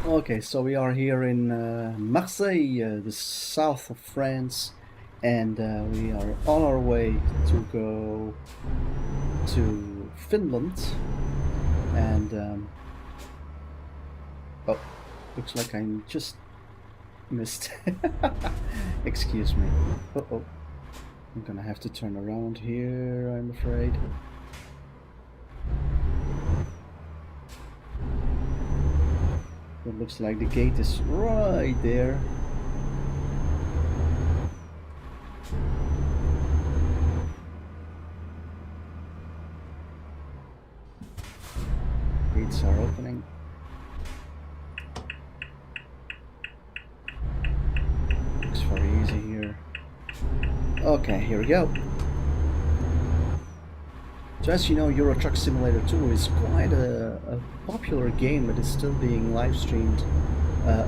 Okay, so we are here in Marseille, the south of France, and we are on our way to go to Finland. And oh, looks like I just missed. Excuse me. Uh-oh. I'm gonna have to turn around here, I'm afraid. It looks like the gate is right there. Gates are opening. Looks very easy here. Okay, here we go. So as you know, Euro Truck Simulator 2 is quite a popular game that is still being live streamed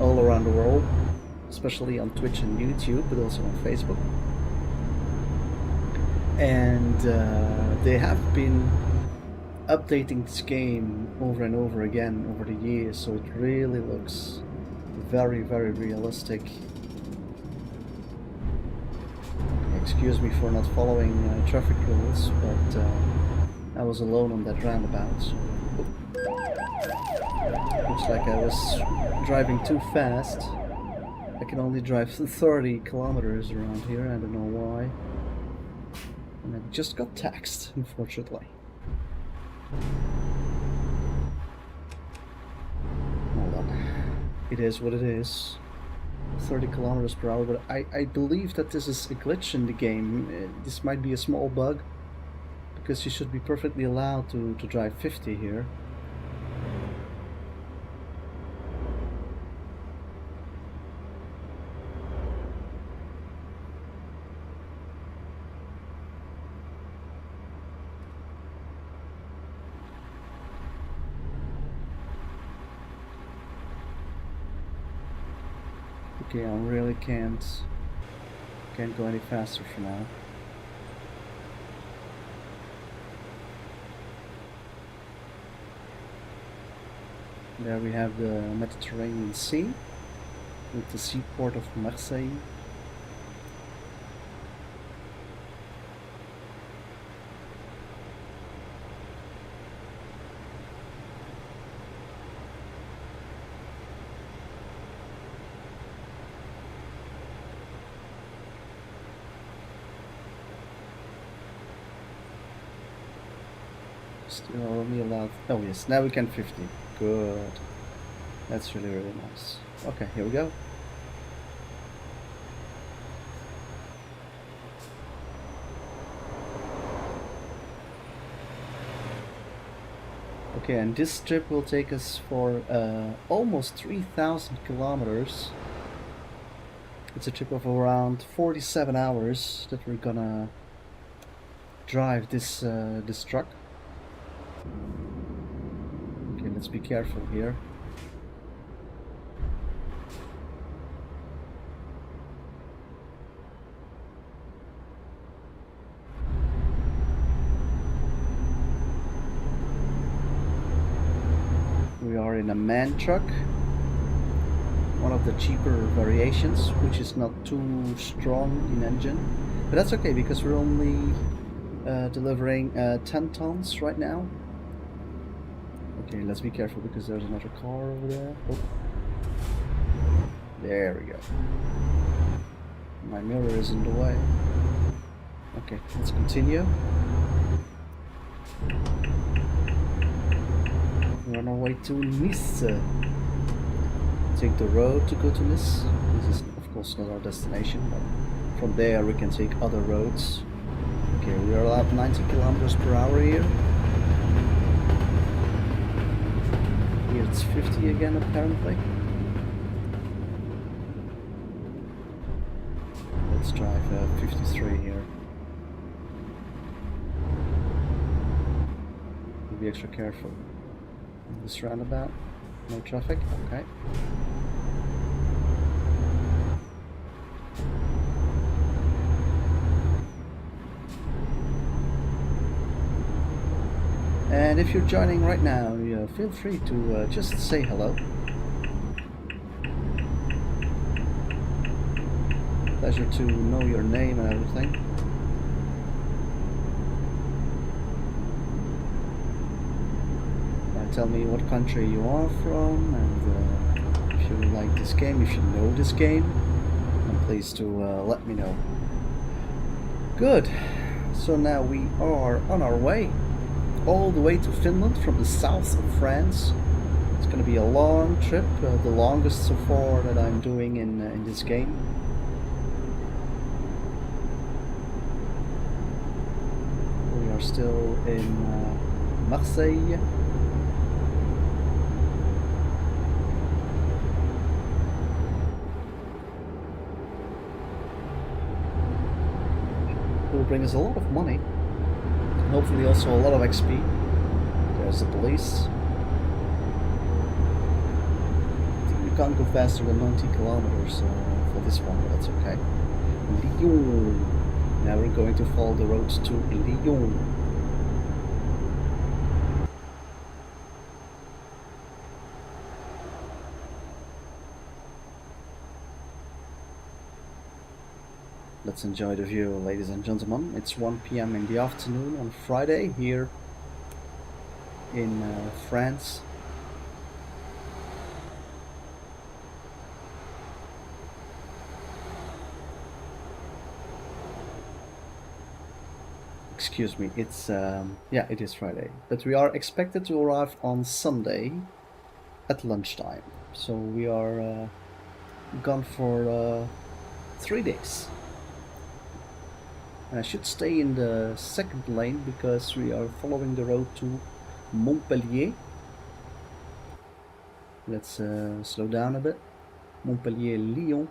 all around the world, especially on Twitch and YouTube, but also on Facebook. And they have been updating this game over and over again over the years, so it really looks very, very realistic. Excuse me for not following traffic rules, but I was alone on that roundabout. So looks like I was driving too fast. I can only drive 30 kilometers around here, I don't know why. And I just got taxed, unfortunately. Hold on. It is what it is. 30 kilometers per hour, but I believe that this is a glitch in the game. This might be a small bug, because you should be perfectly allowed to drive 50 here. Okay, I really can't go any faster for now. There we have the Mediterranean Sea with the seaport of Marseille. Still only allowed. Oh yes, now we can 50. Good. That's really, really nice. Okay, here we go. Okay, and this trip will take us for almost 3,000 kilometers. It's a trip of around 47 hours that we're gonna drive this this truck. Okay, let's be careful here. We are in a MAN truck, one of the cheaper variations, which is not too strong in engine, but that's okay because we're only delivering 10 tons right now. Okay, let's be careful because there's another car over there. Oh. There we go. My mirror is in the way. Okay, let's continue. We're on our way to Nice. Take the road to go to Nice. This is of course not our destination, but from there we can take other roads. Okay, we are allowed 90 kilometers per hour here. Here it's 50 again apparently. Let's drive 53 here. Be extra careful. This roundabout, no traffic, okay. And if you're joining right now, feel free to just say hello. Pleasure to know your name and everything. Tell me what country you are from, and if you like this game, if you know this game, then please do let me know. Good. So now we are on our way all the way to Finland from the south of France. It's going to be a long trip, the longest so far that I'm doing in this game. We are still in Marseille. Will bring us a lot of money, and hopefully also a lot of XP. There's the police. I think we can't go faster than 90 kilometers for this one, but that's okay. Lyon. Now we're going to follow the road to Lyon. Let's enjoy the view, ladies and gentlemen. It's 1 p.m. in the afternoon on Friday here in France. Excuse me, it's yeah, it is Friday, but we are expected to arrive on Sunday at lunchtime. So we are gone for 3 days. I should stay in the second lane because we are following the road to Montpellier. Let's slow down a bit. Montpellier, Lyon.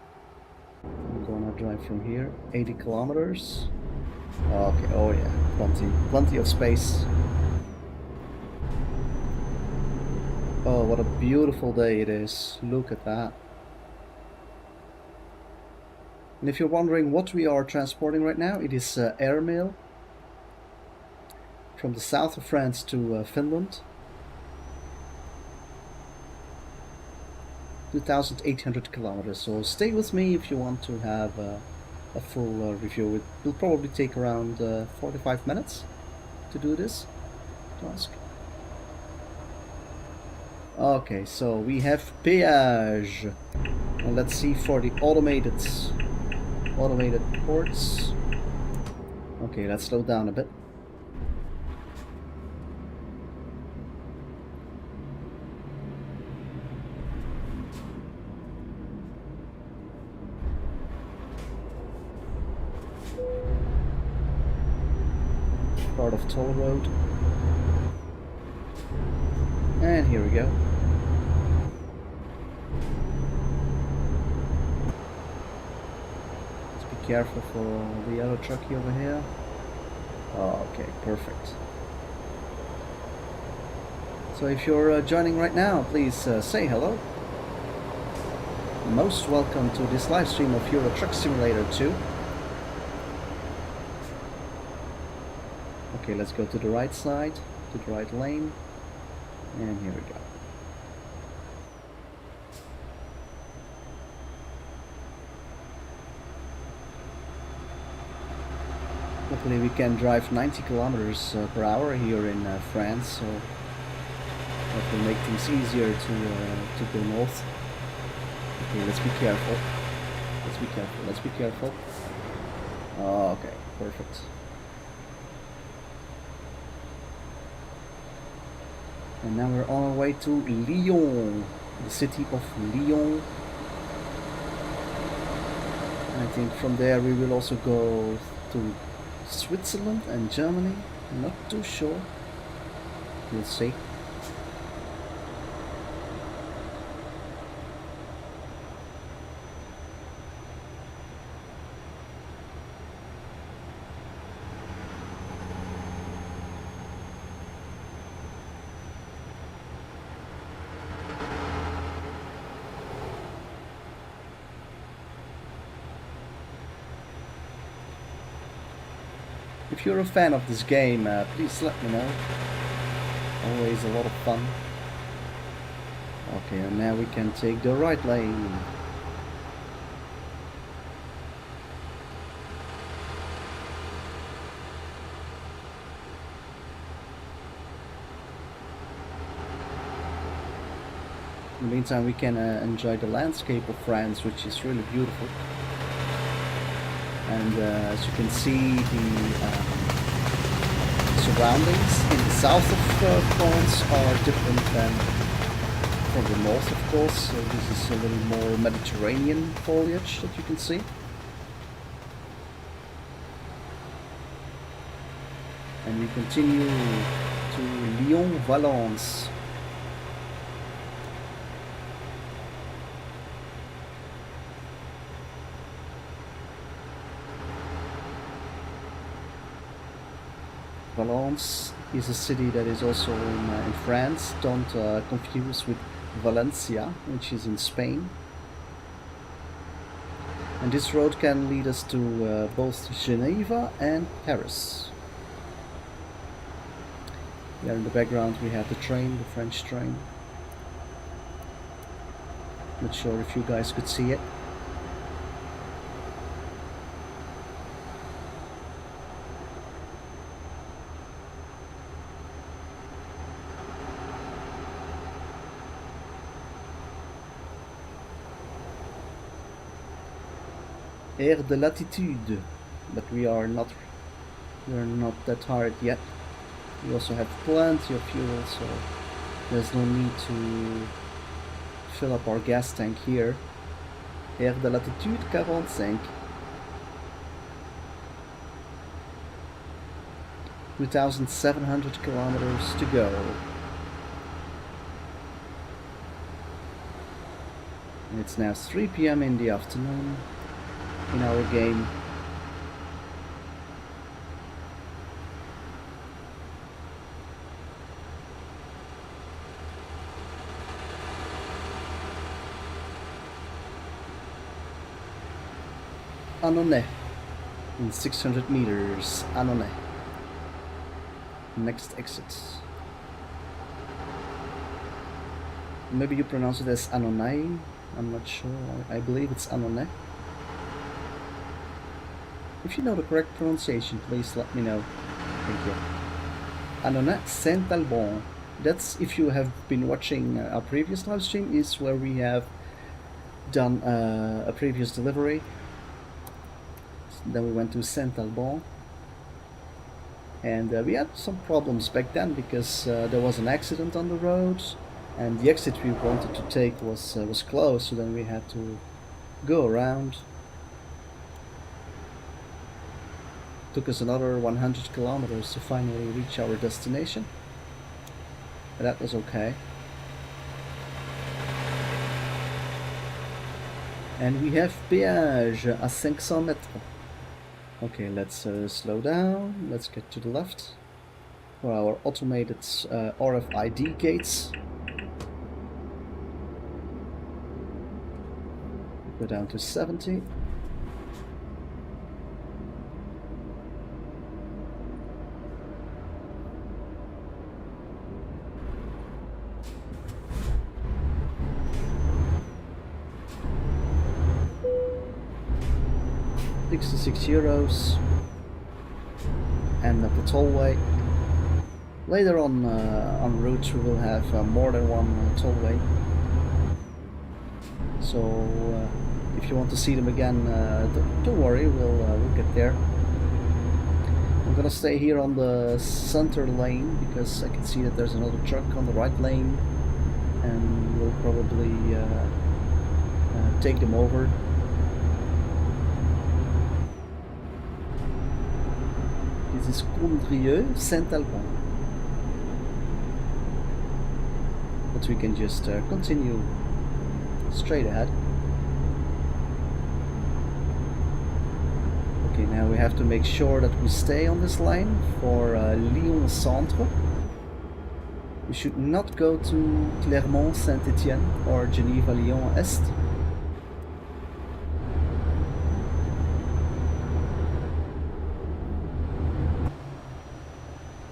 I'm gonna drive from here, 80 kilometers. Okay, oh yeah, plenty of space. Oh, what a beautiful day it is. Look at that. And if you're wondering what we are transporting right now, it is airmail from the south of France to Finland. 2,800 kilometers. So stay with me if you want to have a full review. It will probably take around 45 minutes to do this task. Okay, so we have péage. And let's see for the automated ports. Okay, let's slow down a bit. Part of toll road. And here we go. Careful for the other truckie over here. Oh, okay, perfect. So if you're joining right now, please say hello. Most welcome to this live stream of Euro Truck Simulator 2. Okay, let's go to the right side, to the right lane, and here we go. Luckily we can drive 90 kilometers per hour here in France, so that will make things easier to go north. Okay, let's be careful. Let's be careful. Let's be careful. Oh, okay, perfect. And now we're on our way to Lyon, the city of Lyon. And I think from there we will also go to Switzerland and Germany. I'm not too sure. We'll see. If you're a fan of this game, please let me know. Always a lot of fun. Okay, and now we can take the right lane. In the meantime, we can enjoy the landscape of France, which is really beautiful. And as you can see, the surroundings in the south of France are different than from the north, of course. So this is a little more Mediterranean foliage that you can see. And we continue to Lyon-Valence. Valence is a city that is also in France. Don't confuse with Valencia, which is in Spain. And this road can lead us to both Geneva and Paris. There in the background we have the train, the French train. Not sure if you guys could see it. Air de latitude, but we are not that tired yet. We also have plenty of fuel, so there's no need to fill up our gas tank here. Air de latitude 45. 2,700 kilometers to go. And it's now 3 p.m. in the afternoon in our game. Annonay in 600 meters. Annonay. Next exit. Maybe you pronounce it as Annonay. I'm not sure. I believe it's Annonay. If you know the correct pronunciation, please let me know. Thank you. Annonay Saint-Alban. That's, if you have been watching our previous live stream, is where we have done a previous delivery. Then we went to Saint-Alban. And we had some problems back then because there was an accident on the road. And the exit we wanted to take was closed, so then we had to go around. Took us another 100 kilometers to finally reach our destination. But that was okay. And we have péage à 500 mètres. Okay, let's slow down. Let's get to the left for our automated RFID gates. Go down to 70. €66 and at the tollway. Later on route we will have more than one tollway. So if you want to see them again, don't worry, we'll get there. I'm gonna stay here on the center lane because I can see that there's another truck on the right lane, and we'll probably take them over. This is Condrieu, Saint-Alban. But we can just continue straight ahead. Okay, now we have to make sure that we stay on this line for Lyon Centre. We should not go to Clermont Saint-Étienne or Geneva Lyon Est.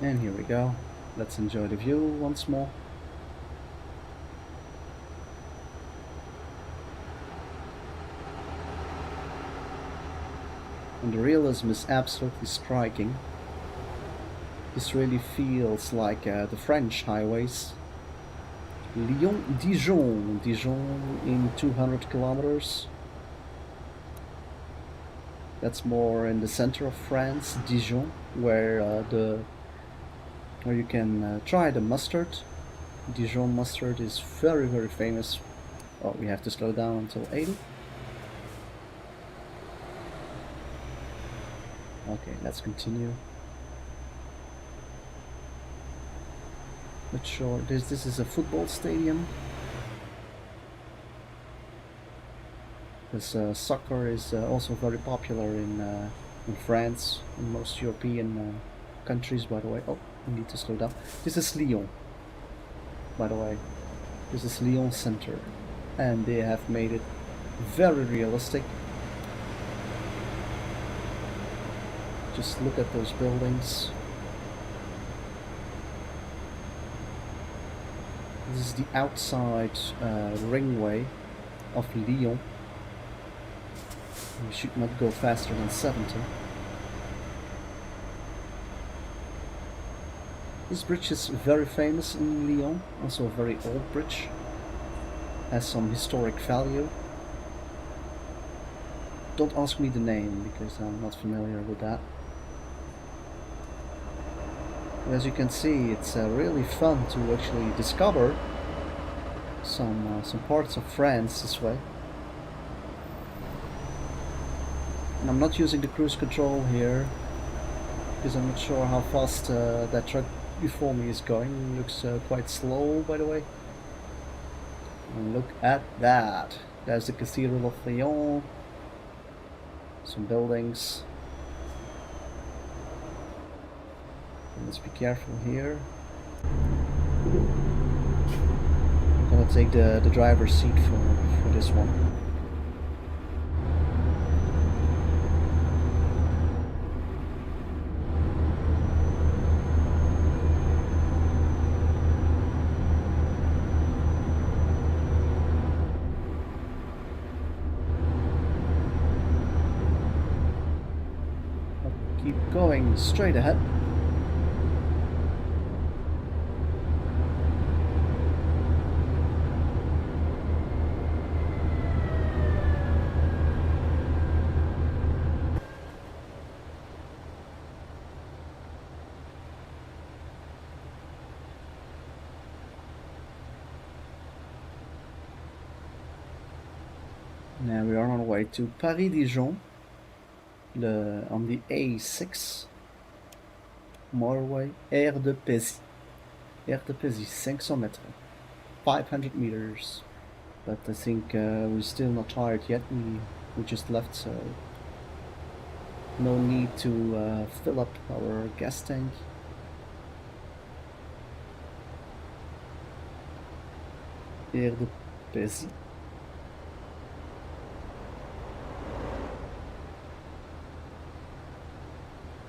And here we go. Let's enjoy the view once more. And the realism is absolutely striking. This really feels like the French highways. Lyon, Dijon. Dijon in 200 kilometers. That's more in the center of France, Dijon, where you can try the mustard. Dijon mustard is very, very famous. Oh, we have to slow down until 80. Okay, let's continue. Not sure. This is a football stadium. Because soccer is also very popular in France, in most European countries, by the way. Oh, we need to slow down. This is Lyon, by the way. This is Lyon Center, and they have made it very realistic. Just look at those buildings. This is the outside ringway of Lyon. You should not go faster than 70. This bridge is very famous in Lyon, also a very old bridge. Has some historic value. Don't ask me the name because I'm not familiar with that. But as you can see, it's really fun to actually discover some parts of France this way. And I'm not using the cruise control here because I'm not sure how fast that truck before me is going. It looks quite slow, by the way. And look at that. There's the Cathedral of Lyon. Some buildings. And let's be careful here. I'm gonna take the driver's seat for this one. Keep going straight ahead. Now we are on our way to Paris-Dijon. On the A6 motorway, Aire de Pézy. Aire de Pézy, 500 meters, 500 meters. But I think we're still not tired yet. We just left, so no need to fill up our gas tank. Aire de Pézy.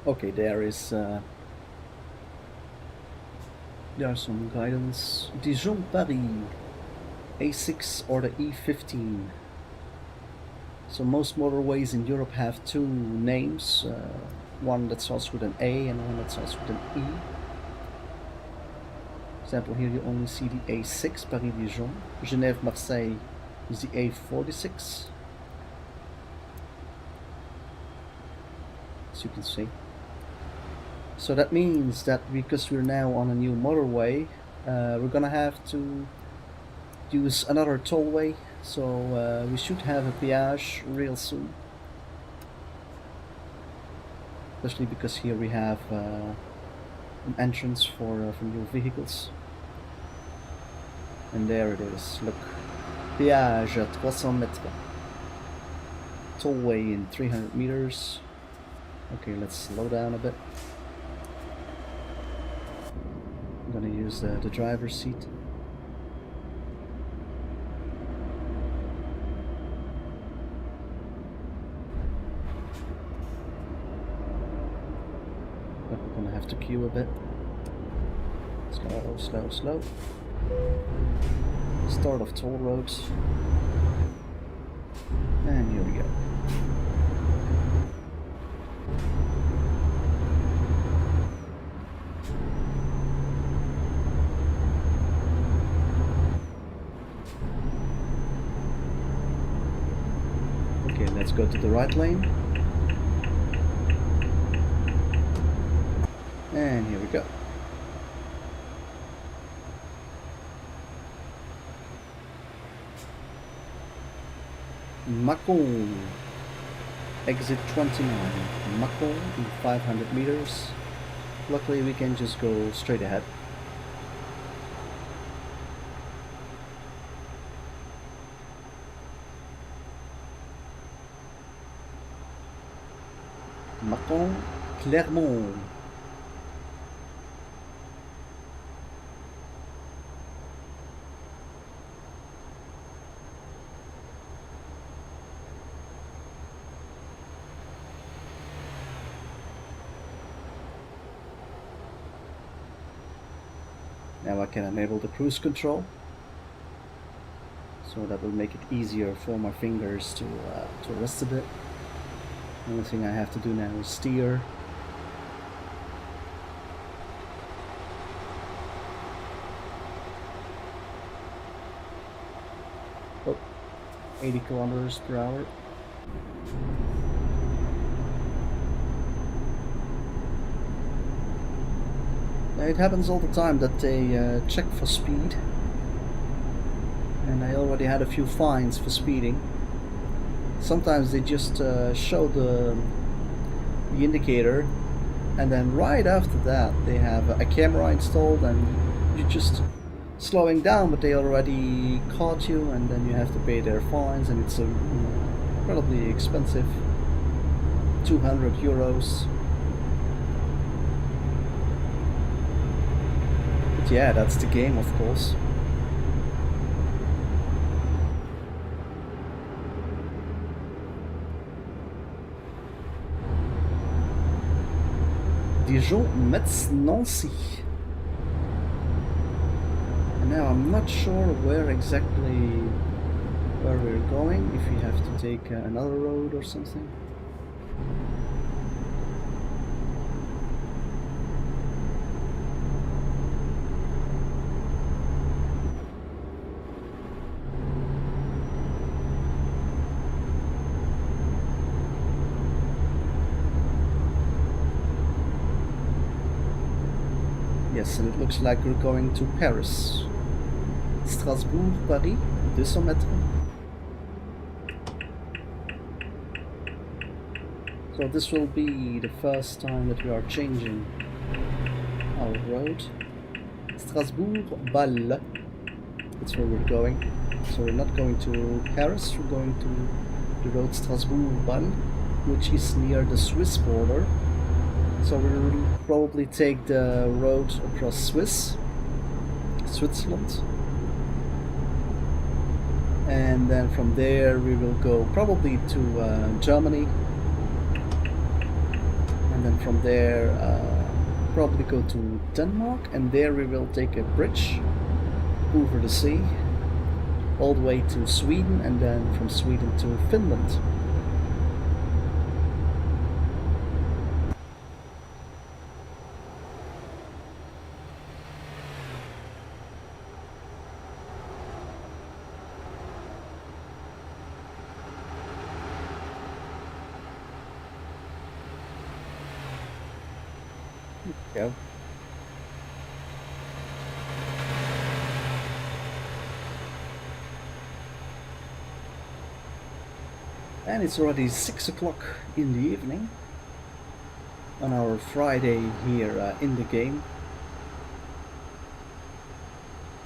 Okay, there's some guidance. Dijon, Paris, A6 or the E15. So most motorways in Europe have two names, one that starts with an A and one that starts with an E. For example, here you only see the A6, Paris-Dijon. Genève-Marseille is the A46. As you can see. So that means that because we're now on a new motorway, we're gonna have to use another tollway. So we should have a peage real soon. Especially because here we have an entrance for new vehicles. And there it is, look. Peage at 300 meters. Tollway in 300 meters. Okay, let's slow down a bit. I'm gonna use the driver's seat. But we're gonna have to queue a bit. Slow, slow, slow. Start of toll roads. And here we go. Okay, let's go to the right lane. And here we go. Macon. Exit 29. Macon in 500 meters. Luckily we can just go straight ahead. Macon, Clermont. Now I can enable the cruise control, so that will make it easier for my fingers to rest a bit. The only thing I have to do now is steer. Oh, 80 kilometers per hour. It happens all the time that they check for speed, and I already had a few fines for speeding. Sometimes they just show the indicator, and then right after that they have a camera installed and you're just slowing down, but they already caught you, and then you have to pay their fines, and it's incredibly expensive, 200 euros. But yeah, that's the game, of course. Dijon, Metz, Nancy. And now I'm not sure where exactly we're going, if we have to take another road or something. Yes, and it looks like we're going to Paris. Strasbourg, Paris, 200 mètres. So this will be the first time that we are changing our road. Strasbourg, Bâle. That's where we're going. So we're not going to Paris, we're going to the road Strasbourg, Bâle, which is near the Swiss border. So we'll probably take the road across Switzerland. And then from there we will go probably to Germany. And then from there probably go to Denmark. And there we will take a bridge over the sea all the way to Sweden, and then from Sweden to Finland. Go. And it's already 6 o'clock in the evening on our Friday here in the game.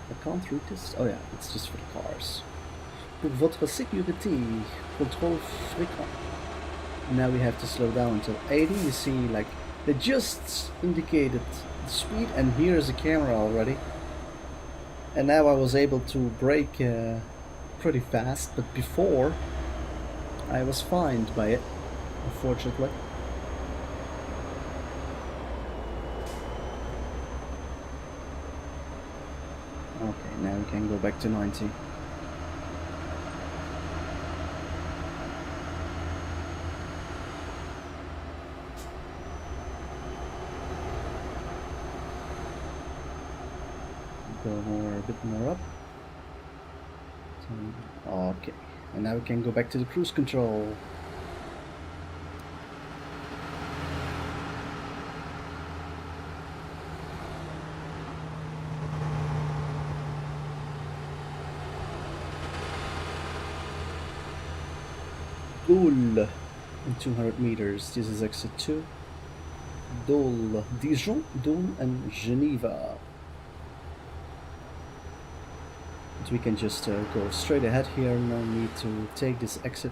I can't read this. Oh yeah, it's just for the cars. Pour votre sécurité, contrôle fréquent. Now we have to slow down until 80. You see, like, they just indicated the speed, and here's a camera already. And now I was able to brake pretty fast, but before I was fined by it, unfortunately. Okay, now we can go back to 90. Go a bit more up. Okay. And now we can go back to the cruise control. Dole in 200 meters. This is exit 2. Dole, Dijon, Dole, and Geneva. But we can just go straight ahead here. No need to take this exit.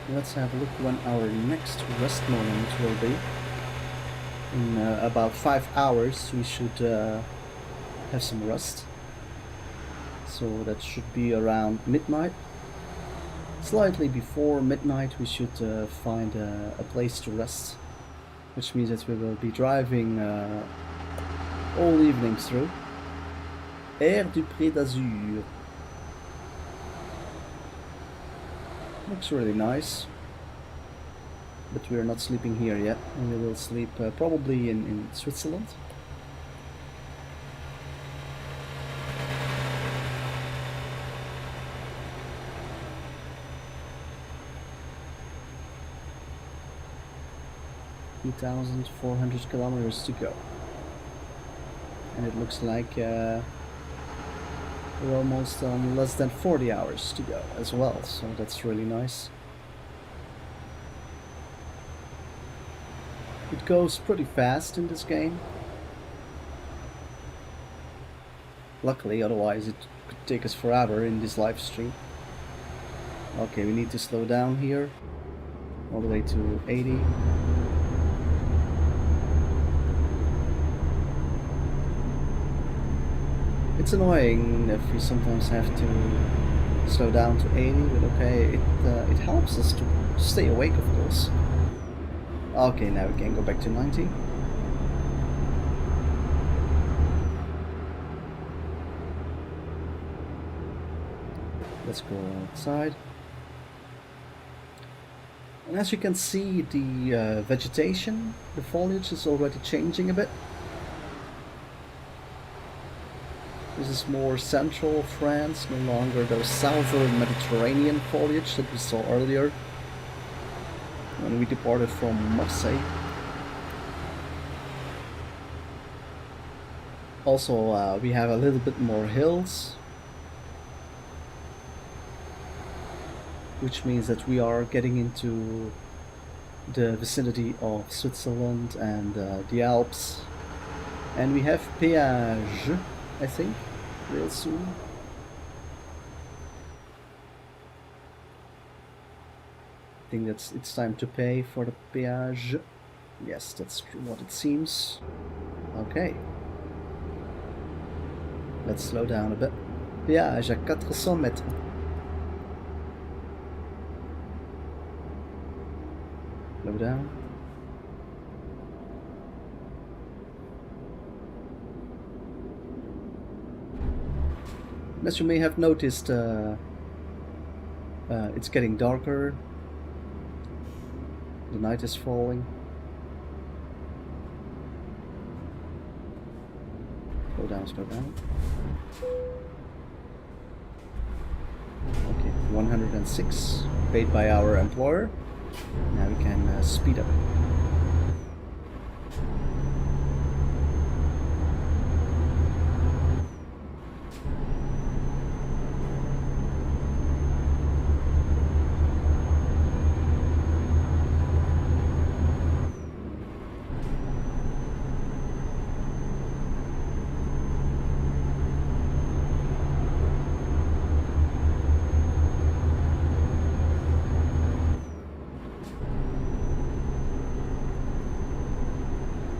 Let's have a look when our next rest moment will be. In about 5 hours we should have some rest. So that should be around midnight. Slightly before midnight we should find a place to rest. Which means that we will be driving all evening through. Air du Pré d'Azur. Looks really nice, but we're not sleeping here yet. We will sleep probably in Switzerland. (2,400 kilometers to go), and it looks like we're almost on less than 40 hours to go as well, so that's really nice. It goes pretty fast in this game. Luckily, otherwise it could take us forever in this live stream. Okay, we need to slow down here, all the way to 80. It's annoying if we sometimes have to slow down to 80, but okay, it helps us to stay awake, of course. Okay, now we can go back to 90. Let's go outside. And as you can see, the vegetation, the foliage is already changing a bit. This is more central France, no longer those southern Mediterranean foliage that we saw earlier when we departed from Marseille. Also, we have a little bit more hills, which means that we are getting into the vicinity of Switzerland and the Alps. And we have Péage, I think, real soon. I think it's time to pay for the péage. Yes, that's what it seems. Okay. Let's slow down a bit. Péage à 400 mètres. Slow down. As you may have noticed, it's getting darker. The night is falling. Slow down, slow down. Okay, 106, paid by our employer. Now we can speed up.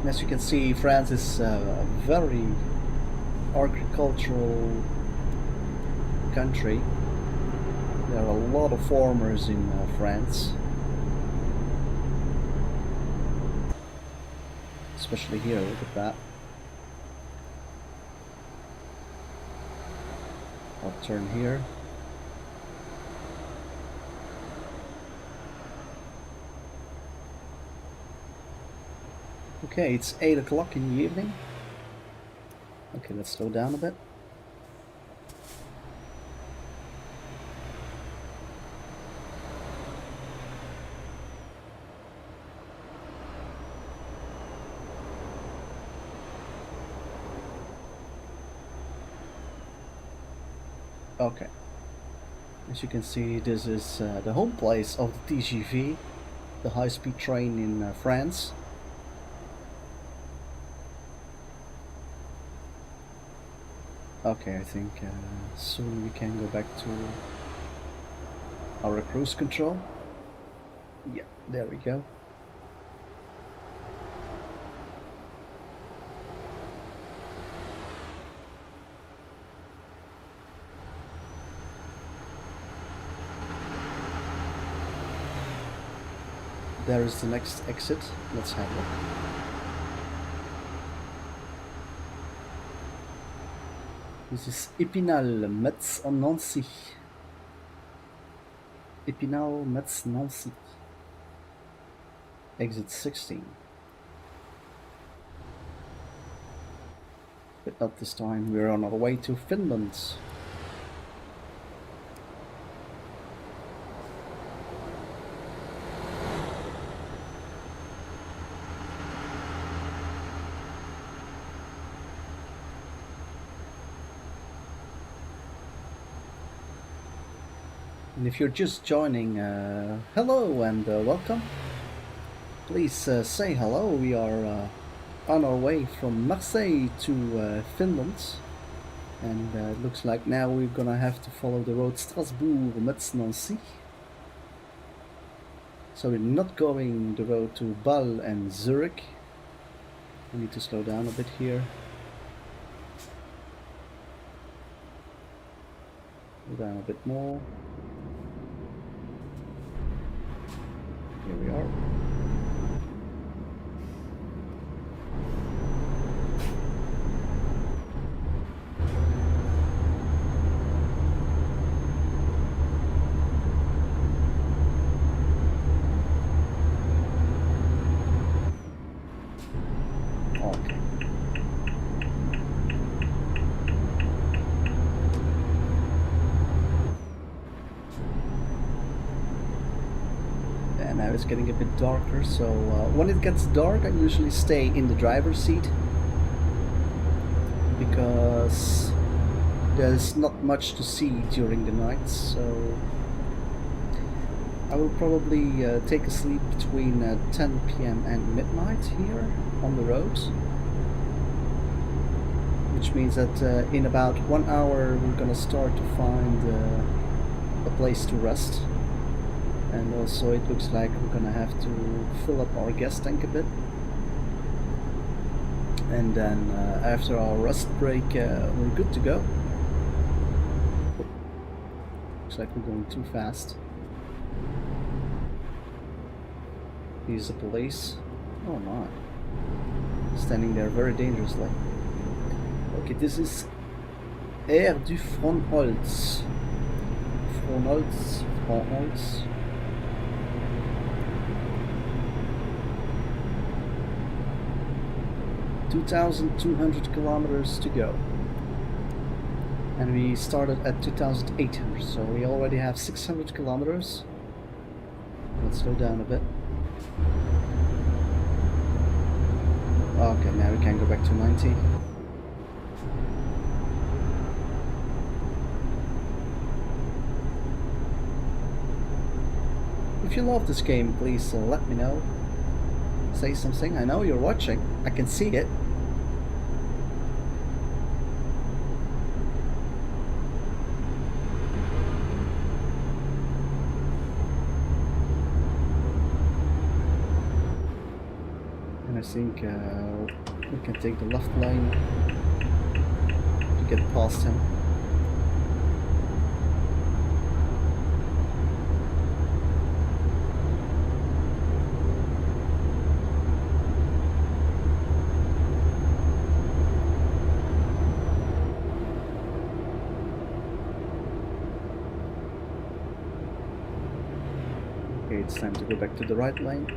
As you can see, France is a very agricultural country. There are a lot of farmers in France. especially here. Look at that. I'll turn here. Okay, it's 8 o'clock in the evening. Okay, let's slow down a bit. Okay, as you can see, this is the home place of the TGV, the high-speed train in France. Okay, I think soon we can go back to our cruise control. Yeah, there we go. There is the next exit. Let's have a look. This is Épinal, Metz en Nancy. Épinal, Metz, Nancy. Exit 16. But not this time, we're on our way to Finland. And if you're just joining, hello and welcome. Please say hello. We are on our way from Marseille to Finland, and it looks like now we're gonna have to follow the road Strasbourg, Metz, Nancy. So we're not going the road to Bâle and Zurich. I need to slow down a bit here. Slow down a bit more. Here we are. Okay. And now it's getting a bit darker, so when it gets dark I usually stay in the driver's seat because there's not much to see during the night, so I will probably take a sleep between 10 p.m. and midnight here on the road, which means that in about 1 hour we're gonna start to find a place to rest. And also it looks like we're gonna have to fill up our gas tank a bit. And then after our rest break we're good to go. Looks like we're going too fast. Here's the police. Oh my. Standing there very dangerously. Okay, this is Air du Frauenholz. Frauenholz. 2,200 kilometers to go. And we started at 2,800, so we already have 600 kilometers. Let's slow down a bit. Okay, now we can go back to 90. If you love this game, please let me know. Say something. I know you're watching. I can see it. And I think we can take the left lane to get past him. it's time to go back to the right lane.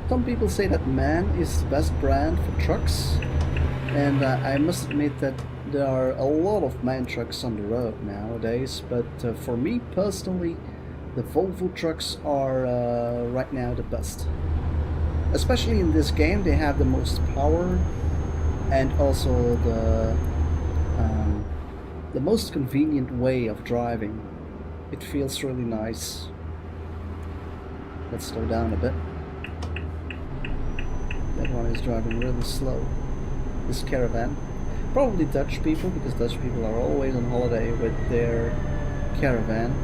Some people say that MAN is the best brand for trucks, and I must admit that there are a lot of MAN trucks on the road nowadays, but for me personally, the Volvo trucks are right now the best. Especially in this game, they have the most power and also the most convenient way of driving. It feels really nice. Let's slow down a bit. That one is driving really slow. This caravan. Probably Dutch people, because Dutch people are always on holiday with their caravan.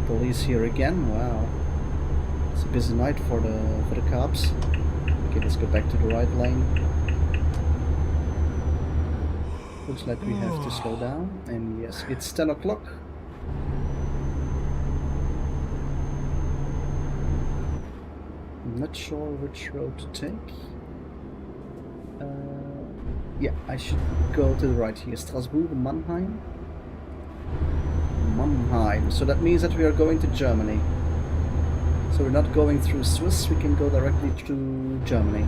Police here again. Wow. It's a busy night for the cops. Okay, let's go back to the right lane. Looks like we have to slow down. And yes, it's 10 o'clock. I'm not sure which road to take. Yeah, I should go to the right here. Strasbourg, Mannheim. Mannheim. So that means that we are going to Germany. So we're not going through Swiss, we can go directly through Germany.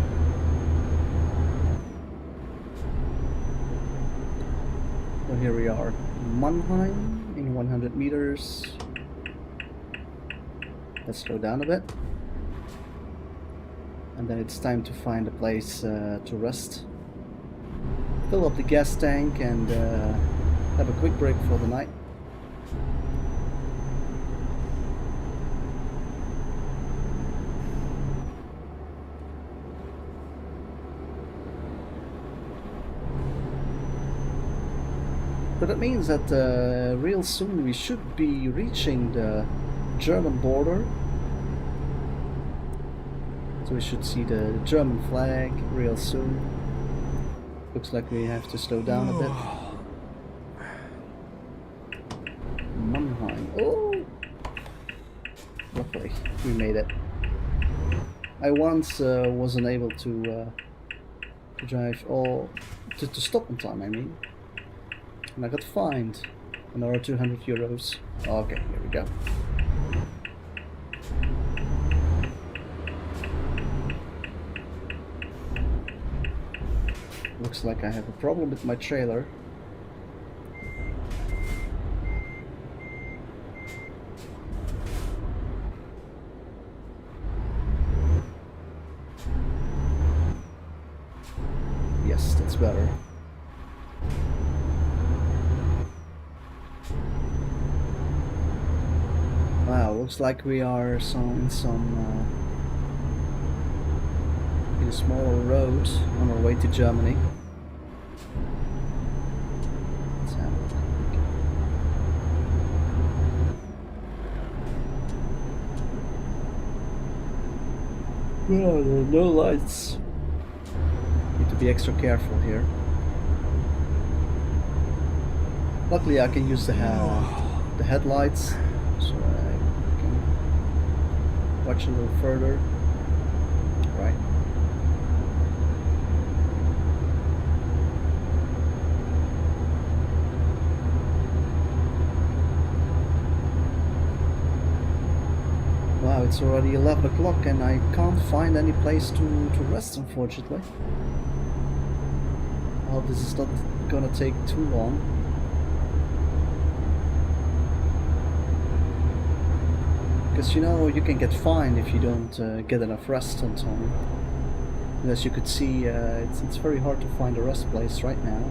So here we are. Mannheim in 100 meters. Let's slow down a bit. And then it's time to find a place to rest. Fill up the gas tank and have a quick break for the night. So that means that real soon we should be reaching the German border. So we should see the German flag real soon. Looks like we have to slow down a bit. Mannheim. Oh! Luckily, we made it. I once was unable to drive or to stop on time, I mean. And I got fined another 200 euros. Okay, here we go. Looks like I have a problem with my trailer. Yes, that's better. Wow, looks like we are in a smaller road on our way to Germany. Let's have a look. Well, there are no lights. Need to be extra careful here. Luckily I can use the headlights, so I can watch a little further. Right. Wow, it's already 11 o'clock and I can't find any place to rest, unfortunately. I hope this is not gonna take too long. Because, you know, you can get fined if you don't get enough rest on time. And as you could see, it's very hard to find a rest place right now.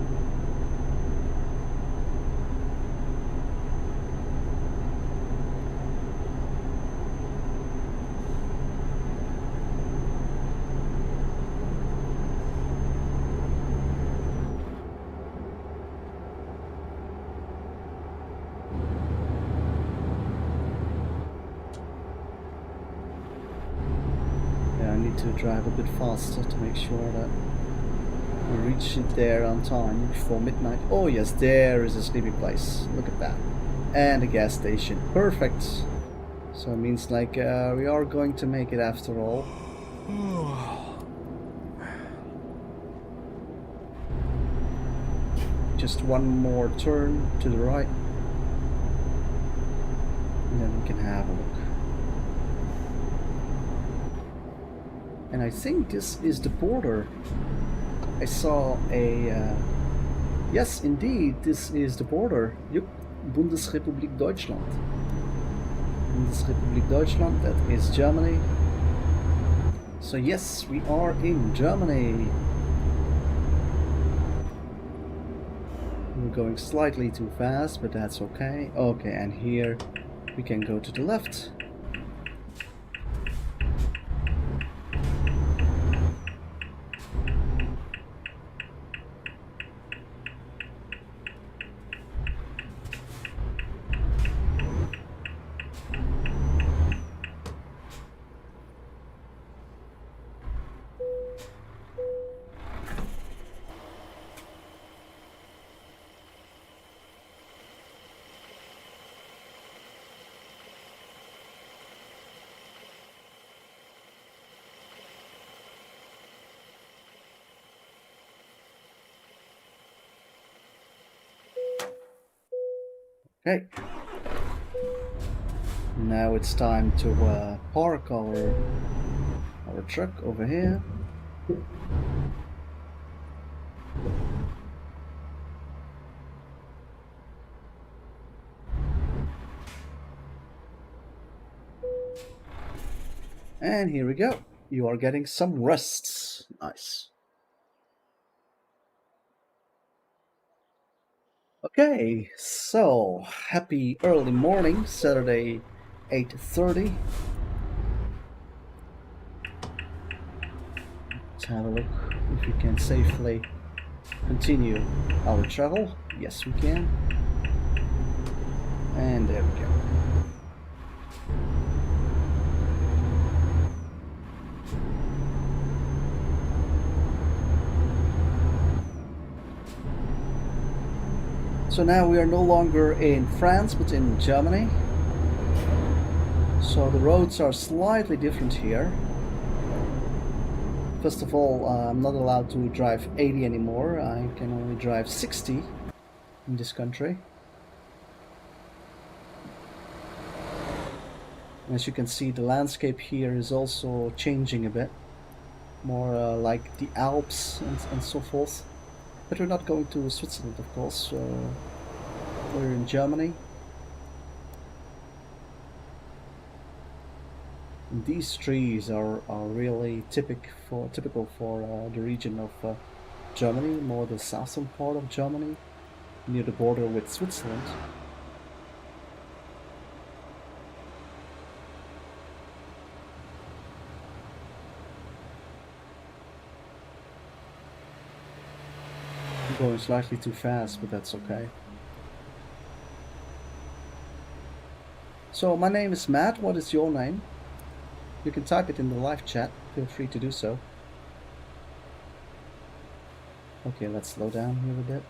To drive a bit faster to make sure that we reach it there on time before midnight. Oh yes, there is a sleeping place. Look at that. And a gas station. Perfect. So it means like we are going to make it after all. Just one more turn to the right. And then we can have a look. And I think this is the border. I saw a... yes, indeed, this is the border. Yup, Bundesrepublik Deutschland. Bundesrepublik Deutschland, that is Germany. So yes, we are in Germany. We're going slightly too fast, but that's okay. Okay, and here we can go to the left. Okay. Now it's time to park our truck over here. And here we go. You are getting some rest. Nice. Okay, so happy early morning, Saturday 8:30. Let's have a look if we can safely continue our travel. Yes, we can. And there we go. So now we are no longer in France, but in Germany. So the roads are slightly different here. First of all, I'm not allowed to drive 80 anymore. I can only drive 60 in this country. As you can see, the landscape here is also changing a bit. More like the Alps and so forth. But we're not going to Switzerland, of course. We're in Germany. And these trees are really typical for the region of Germany, more the southern part of Germany, near the border with Switzerland. I'm going slightly too fast, but that's okay. So my name is Matt. What is your name? You can type it in the live chat. Feel free to do so. Okay, let's slow down here a bit.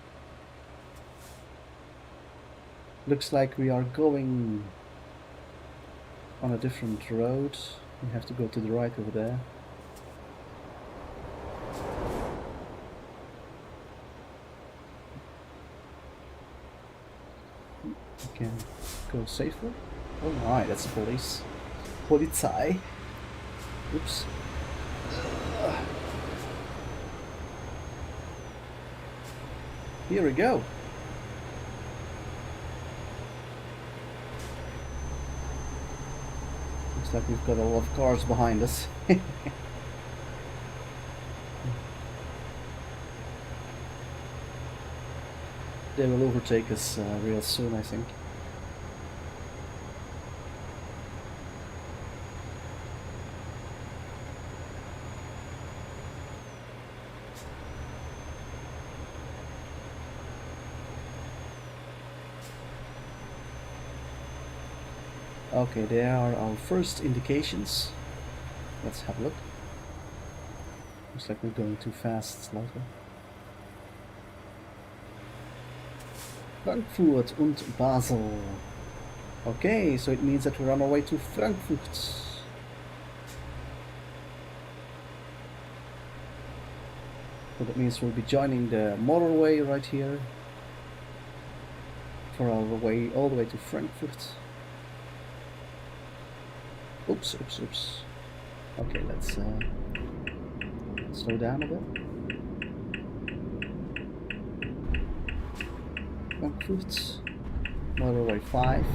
Looks like we are going on a different road. We have to go to the right over there. We can go safely. Oh my, that's the police. Polizei. Oops. Here we go. Looks like we've got a lot of cars behind us. They will overtake us real soon, I think. Okay, there are our first indications. Let's have a look. Looks like we're going too fast slightly. Frankfurt und Basel. Okay, so it means that we're on our way to Frankfurt. So that means we'll be joining the motorway right here for our way all the way to Frankfurt. Oops. Okay, let's slow down a bit. Frankfurt, motorway 5.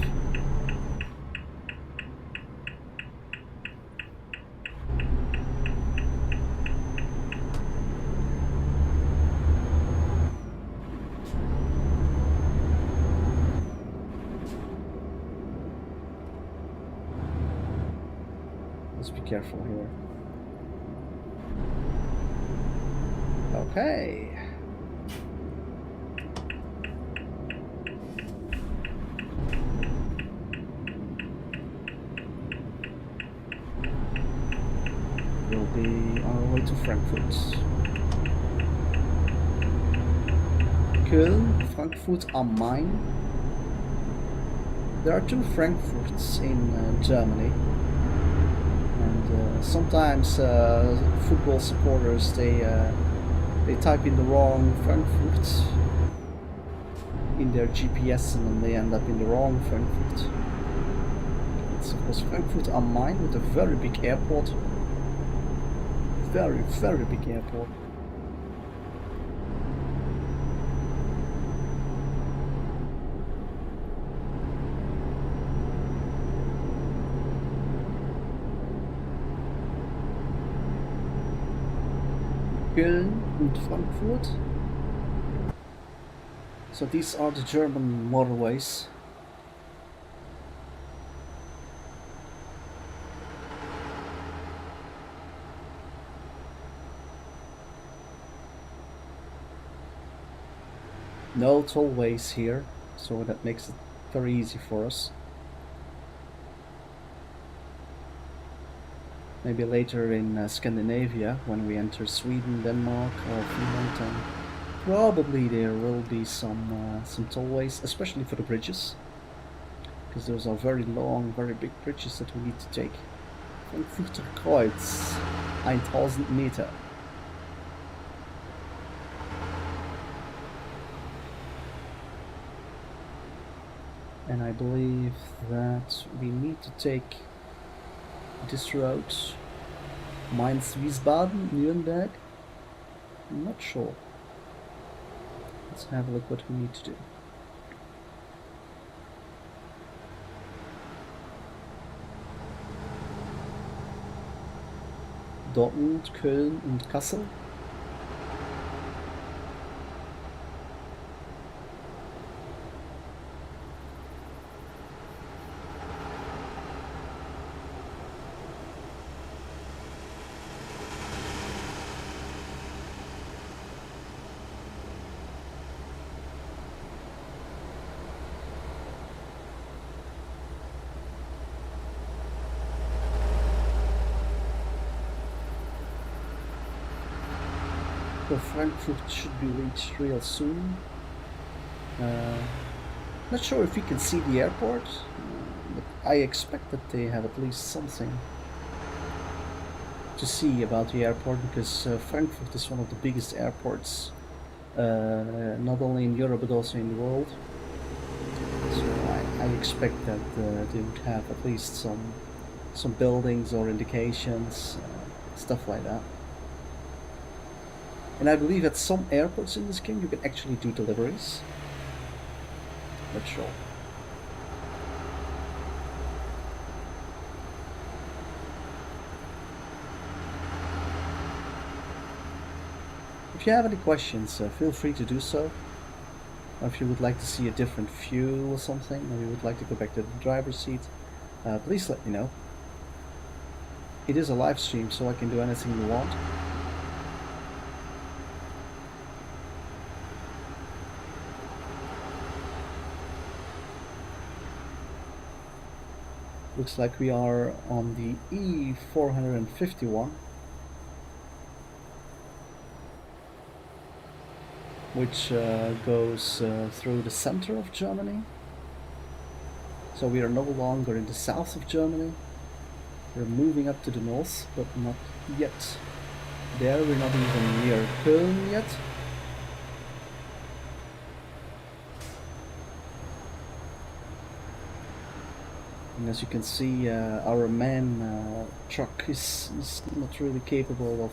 Let's be careful here. Okay. We'll be on our way to Frankfurt. Köln, Frankfurt am Main. There are 2 Frankfurts in Germany. And sometimes football supporters, they type in the wrong Frankfurt in their GPS and then they end up in the wrong Frankfurt. It's of course Frankfurt am Main with a very big airport. Very, very big airport. Köln and Frankfurt. So these are the German motorways. No tollways here, so that makes it very easy for us. Maybe later in Scandinavia, when we enter Sweden, Denmark or Finland, and probably there will be some tollways, especially for the bridges, because those are very long, very big bridges that we need to take. Frankfurter Kreuz, 1000 Meter. And I believe that we need to take this route, Mainz, Wiesbaden, Nuremberg. I'm not sure. Let's have a look what we need to do. Dortmund, Köln und Kassel. So Frankfurt should be reached real soon. Not sure if we can see the airport, but I expect that they have at least something to see about the airport, because Frankfurt is one of the biggest airports, not only in Europe but also in the world. So I expect that they would have at least some buildings or indications, stuff like that. And I believe at some airports in this game you can actually do deliveries. Not sure. If you have any questions, feel free to do so. Or if you would like to see a different view or something, or you would like to go back to the driver's seat, please let me know. It is a live stream, so I can do anything you want. Looks like we are on the E451, which goes through the center of Germany. So we are no longer in the south of Germany. We're moving up to the north, but not yet. There, we're not even near Köln yet. And as you can see, our man truck is not really capable of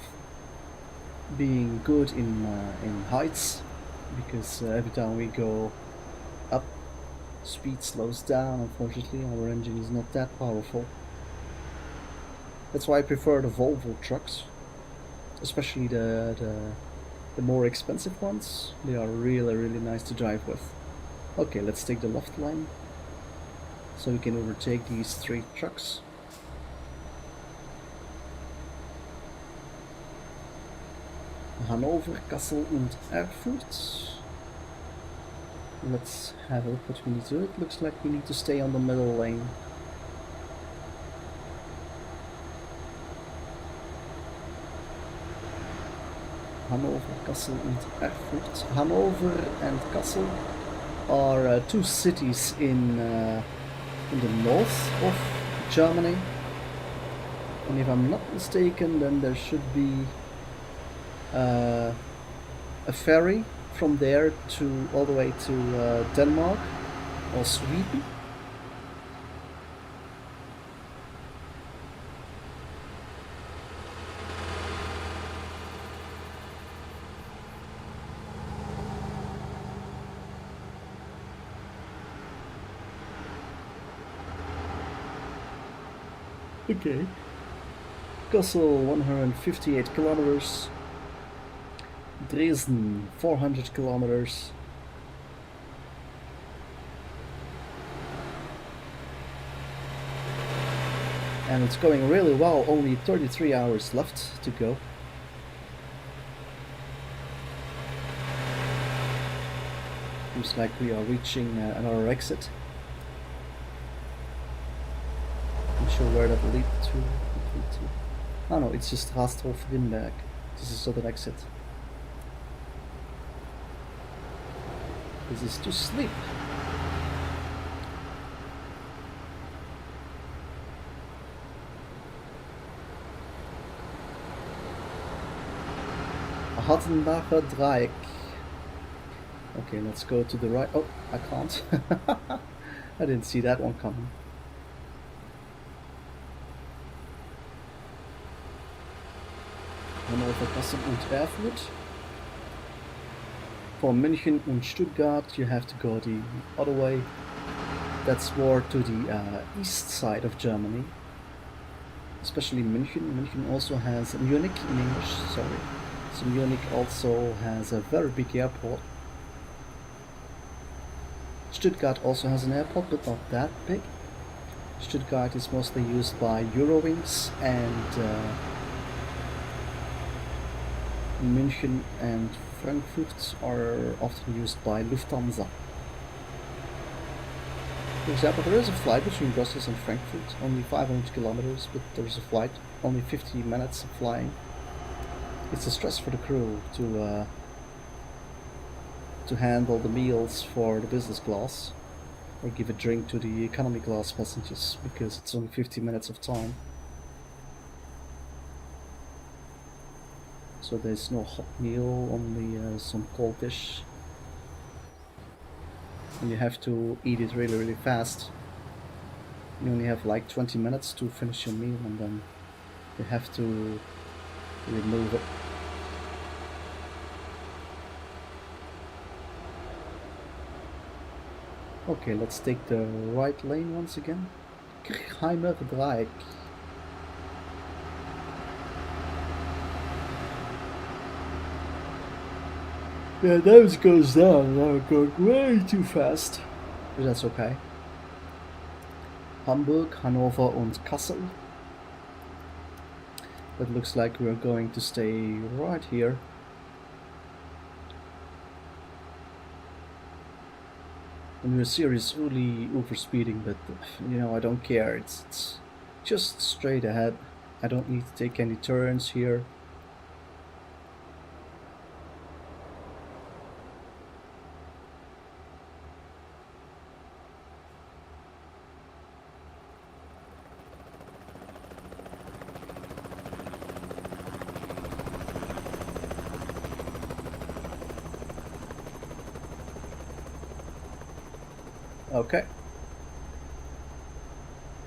being good in heights, because every time we go up, speed slows down. Unfortunately, our engine is not that powerful. That's why I prefer the Volvo trucks, especially the more expensive ones. They are really nice to drive with. Okay, let's take the left line so we can overtake these 3 trucks. Hannover, Kassel and Erfurt. Let's have a look what we need to do. It looks like we need to stay on the middle lane. Hannover, Kassel and Erfurt. Hannover and Kassel are 2 cities in the north of Germany. And if I'm not mistaken, then there should be a ferry from there to all the way to Denmark or Sweden. Okay. Kassel 158 kilometers. Dresden 400 kilometers. And it's going really well, only 33 hours left to go. Looks like we are reaching another exit. Not sure where that will lead to. Oh no, it's just Rasthof-Rimberg. This is not an exit. This is to sleep. Hattenbacher Dreieck. Okay, let's go to the right. Oh, I can't. I didn't see that one coming. Hannover, Kassel und Erfurt. For München and Stuttgart, you have to go the other way. That's more to the east side of Germany. Especially München. München also has Munich in English, sorry. So Munich also has a very big airport. Stuttgart also has an airport, but not that big. Stuttgart is mostly used by Eurowings, and München and Frankfurt are often used by Lufthansa. For example, there is a flight between Brussels and Frankfurt, only 500 kilometers, but there's a flight, only 50 minutes of flying. It's a stress for the crew to handle the meals for the business class, or give a drink to the economy class passengers, because it's only 50 minutes of time. So there's no hot meal, only some cold dish. And you have to eat it really fast. You only have like 20 minutes to finish your meal, and then you have to remove it. Okay, let's take the right lane once again. Kirchheimer Dreieck. Yeah, those goes down. Now we're going way too fast. But that's okay. Hamburg, Hannover und Kassel. That looks like we're going to stay right here. And we're seriously overspeeding, but you know, I don't care. It's just straight ahead. I don't need to take any turns here. Okay.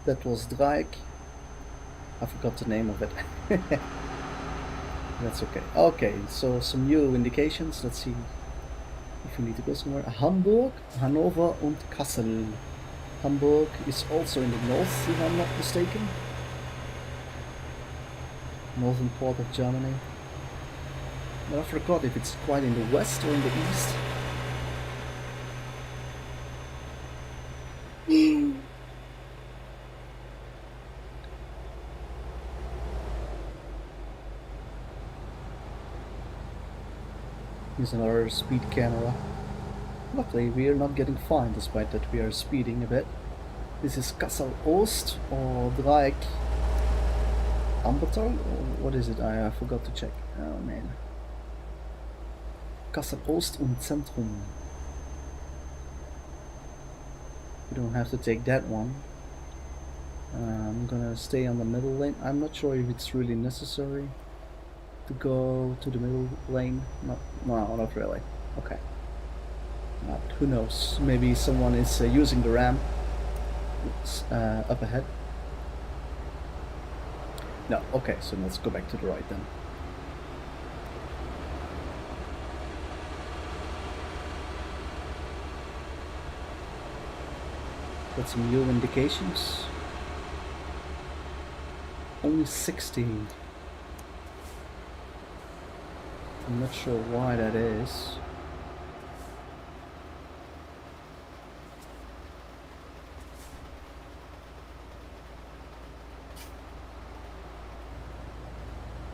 That was Dreieck. I forgot the name of it. That's okay. Okay, so some new indications. Let's see if we need to go somewhere. Hamburg, Hanover und Kassel. Hamburg is also in the north, if I'm not mistaken. Northern part of Germany. But I forgot if it's quite in the west or in the east. Here's another speed camera. Luckily we are not getting fined despite that we are speeding a bit. This is Kassel Oost or Dreieck Ambaton? Or what is it? I forgot to check. Oh man. Kassel Oost und Zentrum. We don't have to take that one. I'm gonna stay on the middle lane. I'm not sure if it's really necessary to go to the middle lane. No, not really. Okay. Who knows? Maybe someone is using the ramp up ahead. No, okay, so let's go back to the right then. Got some new indications. Only 16. I'm not sure why that is.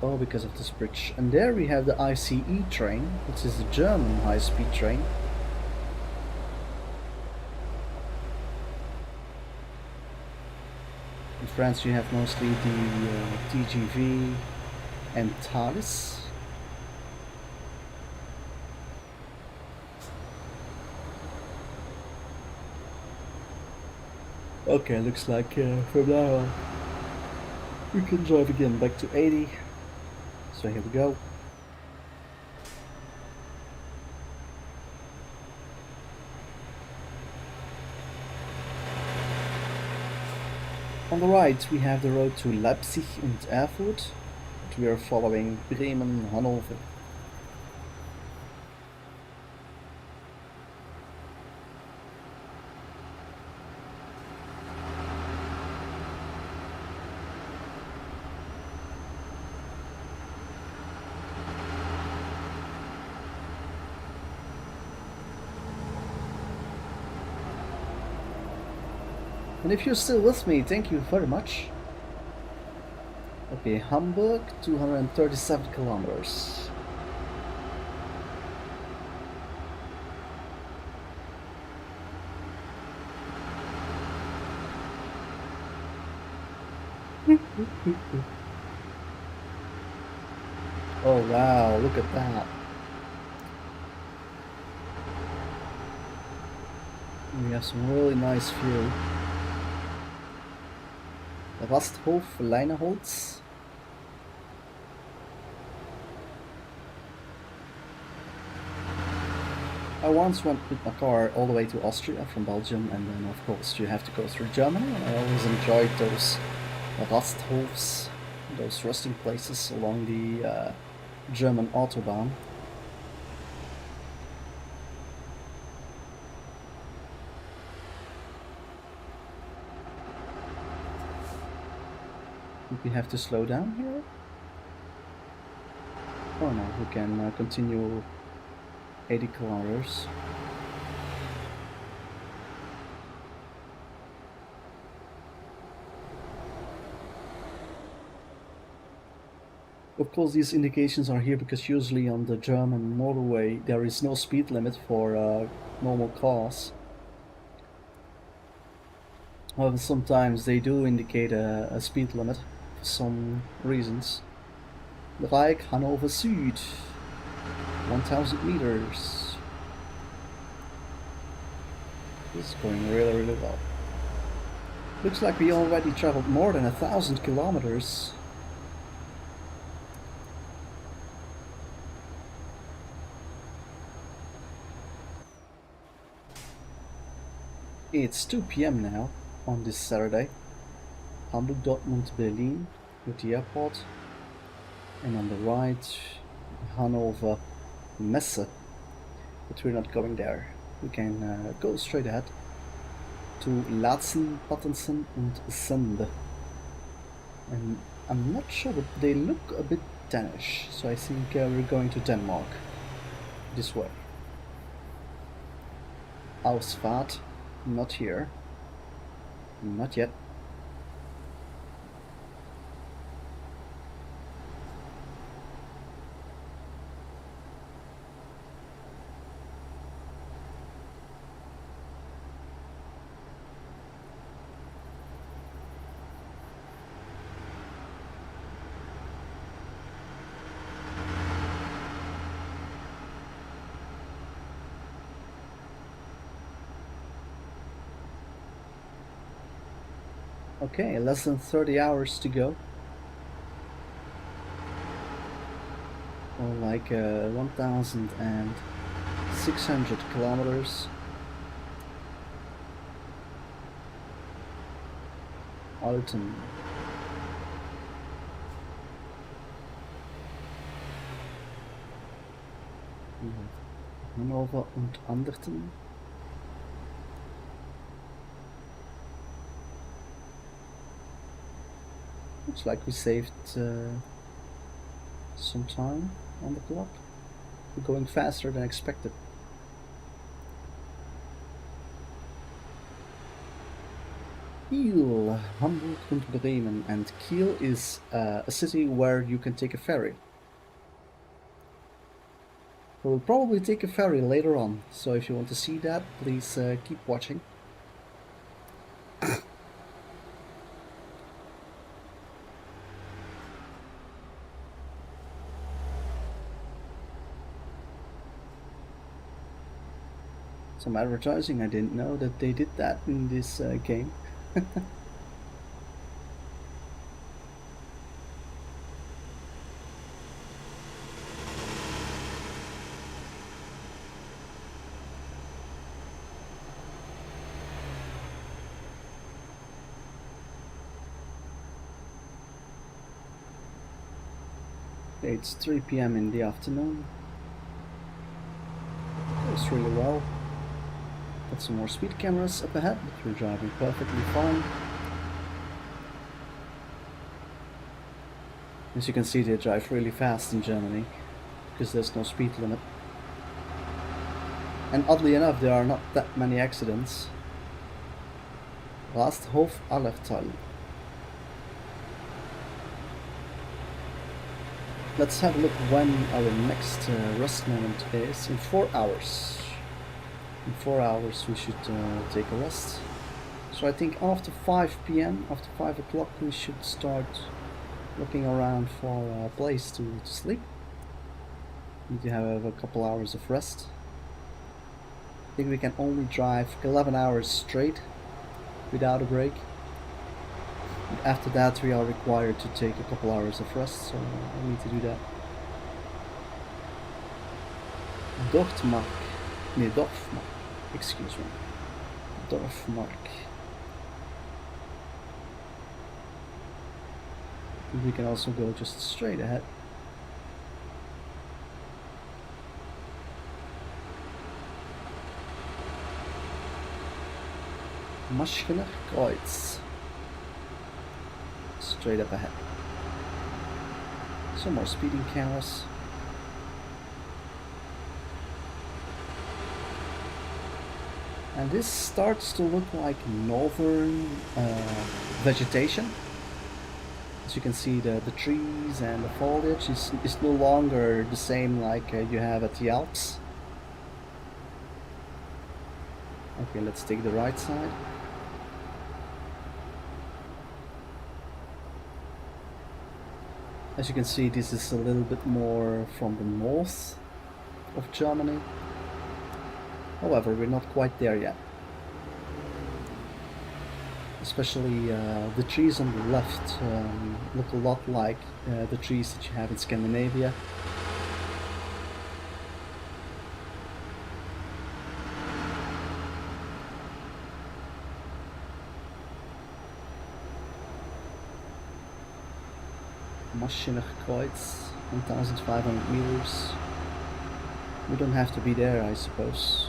Oh, because of this bridge. And there we have the ICE train, which is the German high-speed train. In France you have mostly the TGV and Thalys. Okay, looks like from now on we can drive again back to 80. So here we go. On the right we have the road to Leipzig and Erfurt, but we are following Bremen, Hanover. And if you're still with me, thank you very much. Okay, Hamburg, 237 kilometers. Oh wow, look at that. We have some really nice view. Rasthof Leineholz. I once went with my car all the way to Austria from Belgium, and then of course you have to go through Germany, and I always enjoyed those Rasthofs, those resting places along the German Autobahn. We have to slow down here? Oh no, we can continue 80 kilometers. Of course these indications are here because usually on the German motorway there is no speed limit for normal cars. However, sometimes they do indicate a speed limit for some reasons. Like Hanover Süd, 1000 meters. This is going really well. Looks like we already traveled more than 1000 kilometers. It's 2 p.m. now on this Saturday. Hamburg, Dortmund, Berlin with the airport. And on the right, Hanover, Messe. But we're not going there. We can go straight ahead to Laatzen, Pattensen and Sende. And I'm not sure, but they look a bit Danish. So I think we're going to Denmark. This way. Ausfahrt, not here. Not yet. Okay, less than 30 hours to go. Or like 1,600 kilometers. Alten. Hanover und Anderten. Looks like we saved some time on the clock. We're going faster than expected. Kiel, Hamburg und Bremen, and Kiel is a city where you can take a ferry. We'll probably take a ferry later on, so if you want to see that, please keep watching. Some advertising, I didn't know that they did that in this game. It's 3 p.m. in the afternoon. Goes really well. Got some more speed cameras up ahead, but we're driving perfectly fine. As you can see, they drive really fast in Germany because there's no speed limit. And oddly enough, there are not that many accidents. Rasthof Aleftal. Let's have a look when our next rest moment is. In 4 hours. In 4 hours we should take a rest. So I think after 5 p.m, after 5 o'clock, we should start looking around for a place to sleep. Need to have a couple hours of rest. I think we can only drive 11 hours straight without a break. And after that we are required to take a couple hours of rest, so I need to do that. Dorfmark. Excuse me. Dorfmark. We can also go just straight ahead. Maschkener Kreuz. Straight up ahead. Some more speeding cameras. And this starts to look like northern vegetation. As you can see, the trees and the foliage is no longer the same like you have at the Alps. Okay, let's take the right side. As you can see, this is a little bit more from the north of Germany. However, we're not quite there yet. Especially the trees on the left look a lot like the trees that you have in Scandinavia. Maschinengekreuzt, 1500 meters. We don't have to be there, I suppose.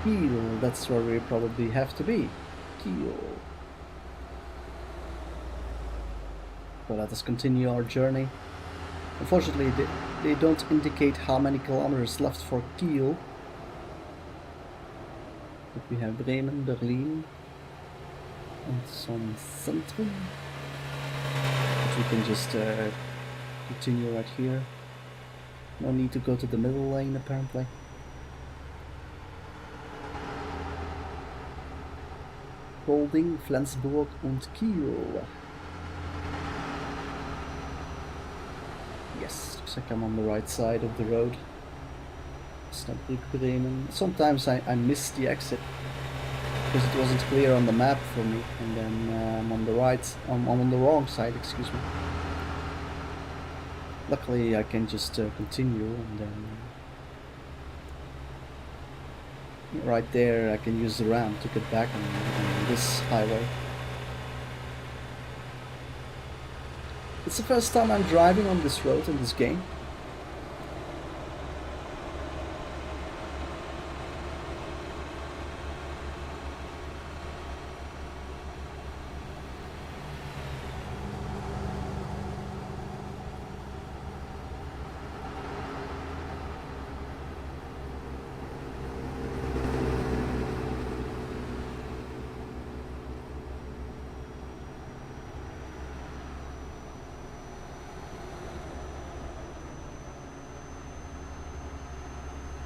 Kiel, that's where we probably have to be. Kiel. So let us continue our journey. Unfortunately, they don't indicate how many kilometers left for Kiel. But we have Bremen, Berlin, and some Centrum. But we can just continue right here. No need to go to the middle lane apparently. Golding, Flensburg und Kiel. Yes, looks like I'm on the right side of the road. Osnabrück, Bremen. Sometimes I miss the exit because it wasn't clear on the map for me, and then I'm on the right, I'm on the wrong side, excuse me. Luckily I can just continue, and then right there I can use the ramp to get back on this highway. It's the first time I'm driving on this road in this game.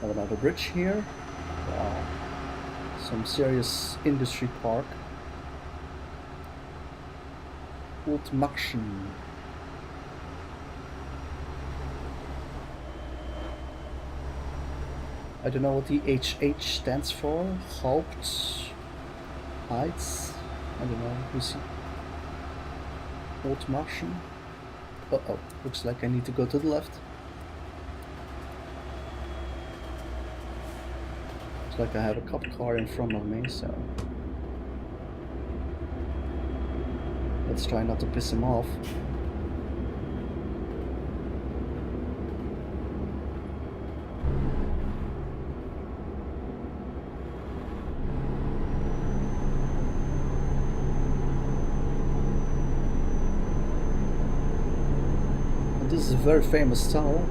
Have another bridge here. Wow. Some serious industry park. Oldmachen. I don't know what the HH stands for. Haupt Heights. I don't know. You see. Oldmachen. Uh-oh. Looks like I need to go to the left. Like I have a cop car in front of me, so let's try not to piss him off. And this is a very famous tunnel.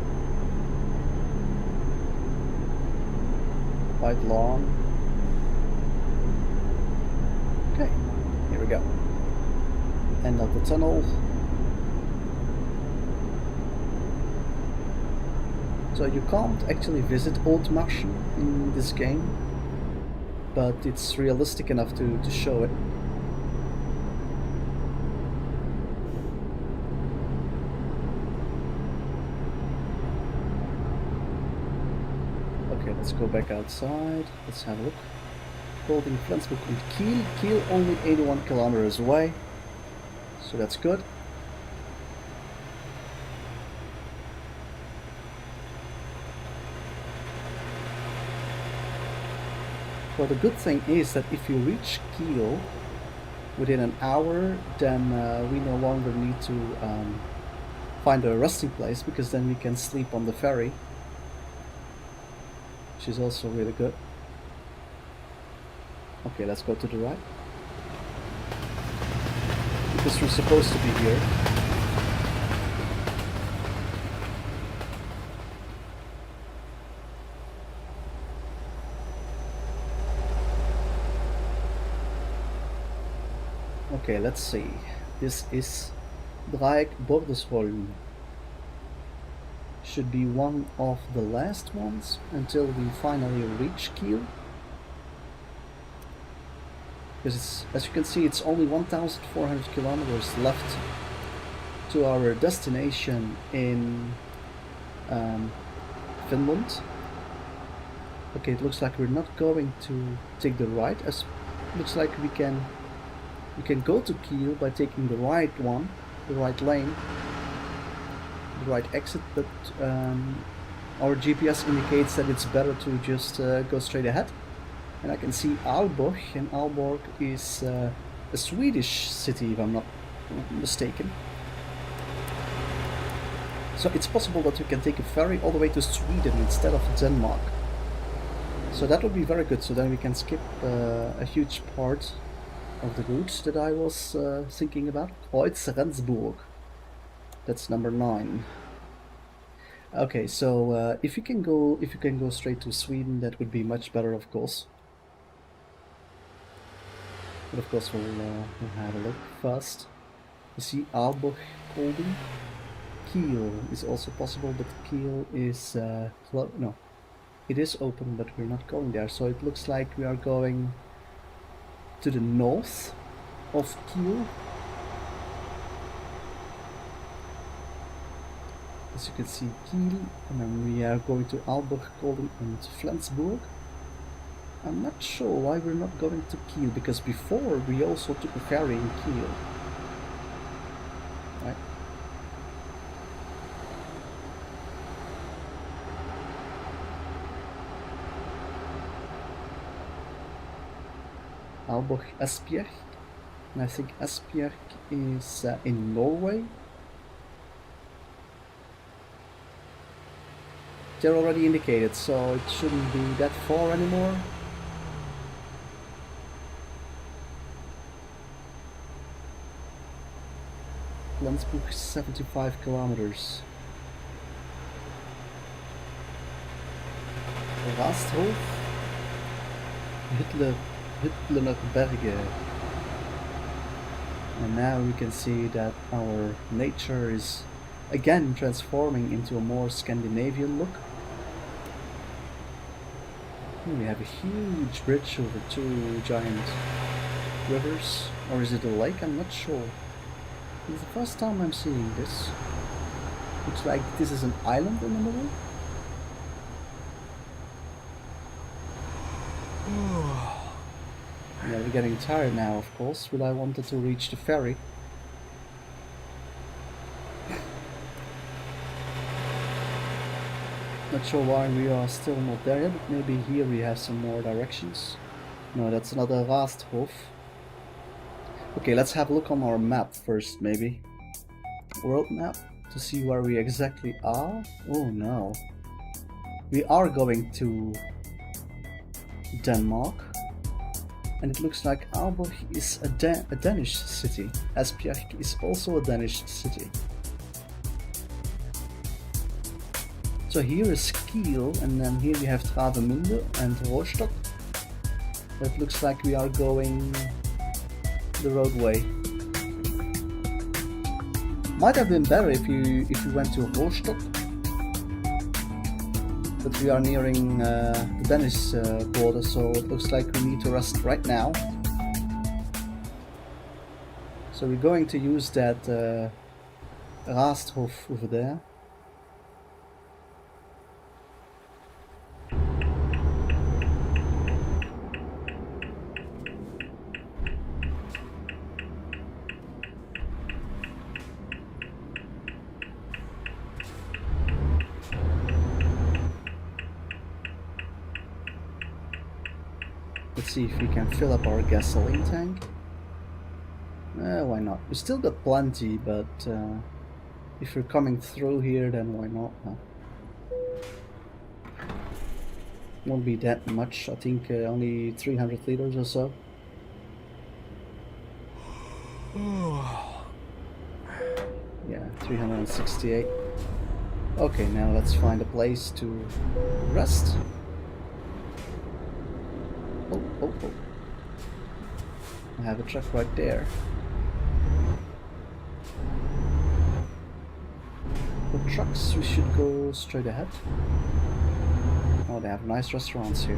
Quite long. Okay, here we go. End of the tunnel. So you can't actually visit Oldmachen in this game, but it's realistic enough to show it. Let's go back outside. Let's have a look. Golding, Flensburg and Kiel. Kiel only 81 kilometers away, so that's good. Well, the good thing is that if you reach Kiel within an hour, then we no longer need to find a resting place, because then we can sleep on the ferry. Which is also really good. Okay, let's go to the right. Because we're supposed to be here. Okay, let's see. This is Dreieck Bordesholm. Should be one of the last ones until we finally reach Kiel. Because it's, as you can see, it's only 1,400 kilometers left to our destination in Finland. Okay, it looks like we're not going to take the right. As looks like we can go to Kiel by taking the right one, the right lane. Right exit, but our GPS indicates that it's better to just go straight ahead. And I can see Aalborg, and Aalborg is a Swedish city if I'm not mistaken. So it's possible that we can take a ferry all the way to Sweden instead of Denmark. So that would be very good, so then we can skip a huge part of the route that I was thinking about. Kreuz Rendsburg. That's number 9. Okay, so if you can go straight to Sweden, that would be much better, of course. But of course we'll have a look first. You see Aalborg, Kolding. Kiel is also possible, but Kiel is no, it is open, but we're not going there. So it looks like we are going to the north of Kiel. As you can see, Kiel, and then we are going to Aalborg, Kolding, and Flensburg. I'm not sure why we're not going to Kiel, because before we also took a ferry in Kiel. Right? Aalborg Esbjerg, and I think Esbjerg is in Norway. They're already indicated, so it shouldn't be that far anymore. Flensburg, 75 kilometers. Rasthof, Hitler Berge. And now we can see that our nature is again transforming into a more Scandinavian look. We have a huge bridge over 2 giant rivers, or is it a lake? I'm not sure. It's the first time I'm seeing this. Looks like this is an island in the middle. Yeah, we're getting tired now, of course, but I wanted to reach the ferry. Not sure why we are still not there yet, but maybe here we have some more directions. No, that's another Rasthof. Okay, let's have a look on our map first, maybe. World map, to see where we exactly are. Oh no. We are going to Denmark. And it looks like Aalborg is a Danish city. Esbjerg is also a Danish city. So here is Kiel, and then here we have Travemünde and Rostock. It looks like we are going the roadway. Might have been better if you went to Rostock, but we are nearing the Danish border, so it looks like we need to rest right now. So we're going to use that Rasthof over there. Let's see if we can fill up our gasoline tank. Why not? We still got plenty, but if we're coming through here, then why not? Huh? Won't be that much, I think only 300 liters or so. Yeah, 368. Okay, now let's find a place to rest. Oh. I have a truck right there. For trucks, we should go straight ahead. Oh, they have nice restaurants here.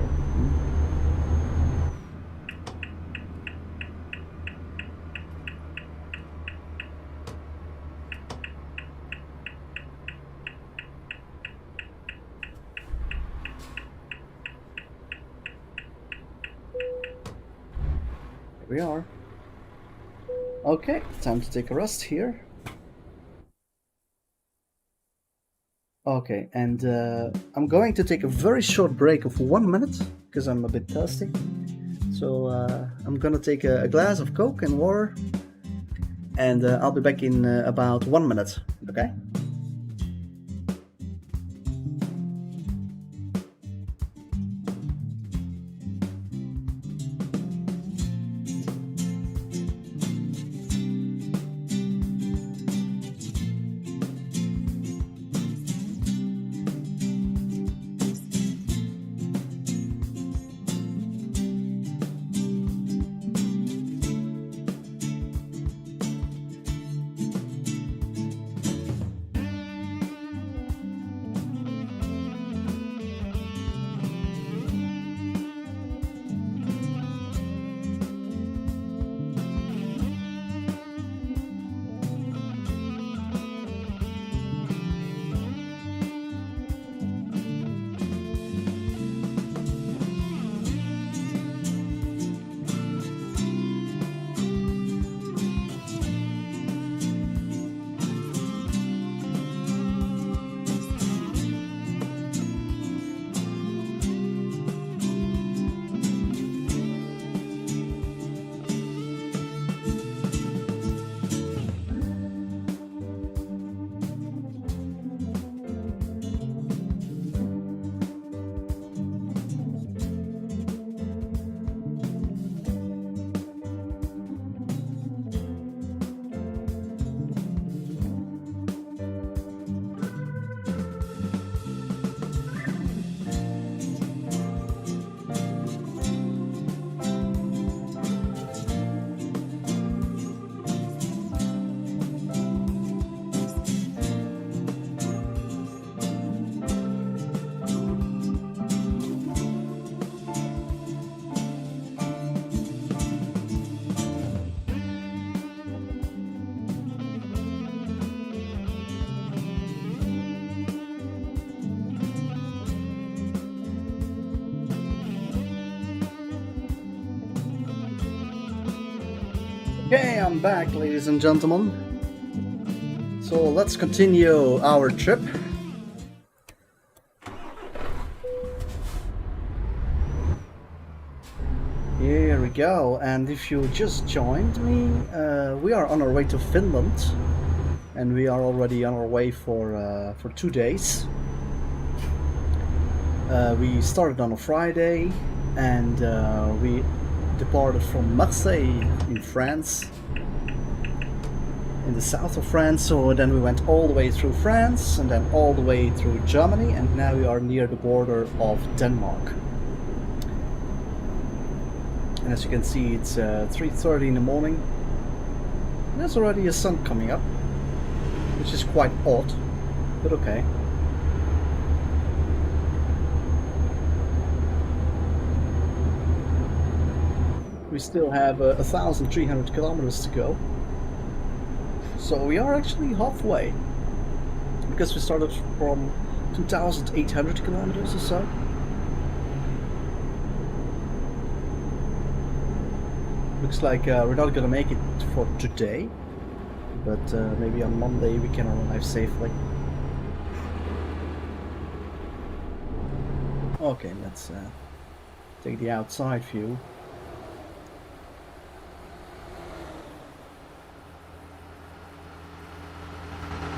Here we are. Okay, time to take a rest here. Okay, and I'm going to take a very short break of 1 minute because I'm a bit thirsty. So I'm gonna take a glass of Coke and water, and I'll be back in about 1 minute. Okay. Okay, I'm back, ladies and gentlemen. So let's continue our trip. Here we go, and if you just joined me, we are on our way to Finland, and we are already on our way for 2 days. We started on a Friday, and we departed from Marseille in France, in the south of France. So then we went all the way through France, and then all the way through Germany, and now we are near the border of Denmark. And as you can see, it's 3:30 in the morning. There's already a sun coming up, which is quite odd, but okay. We still have 1,300 kilometers to go. So we are actually halfway, because we started from 2,800 kilometers or so. Looks like we're not gonna make it for today, but maybe on Monday we can arrive safely. Okay, let's take the outside view.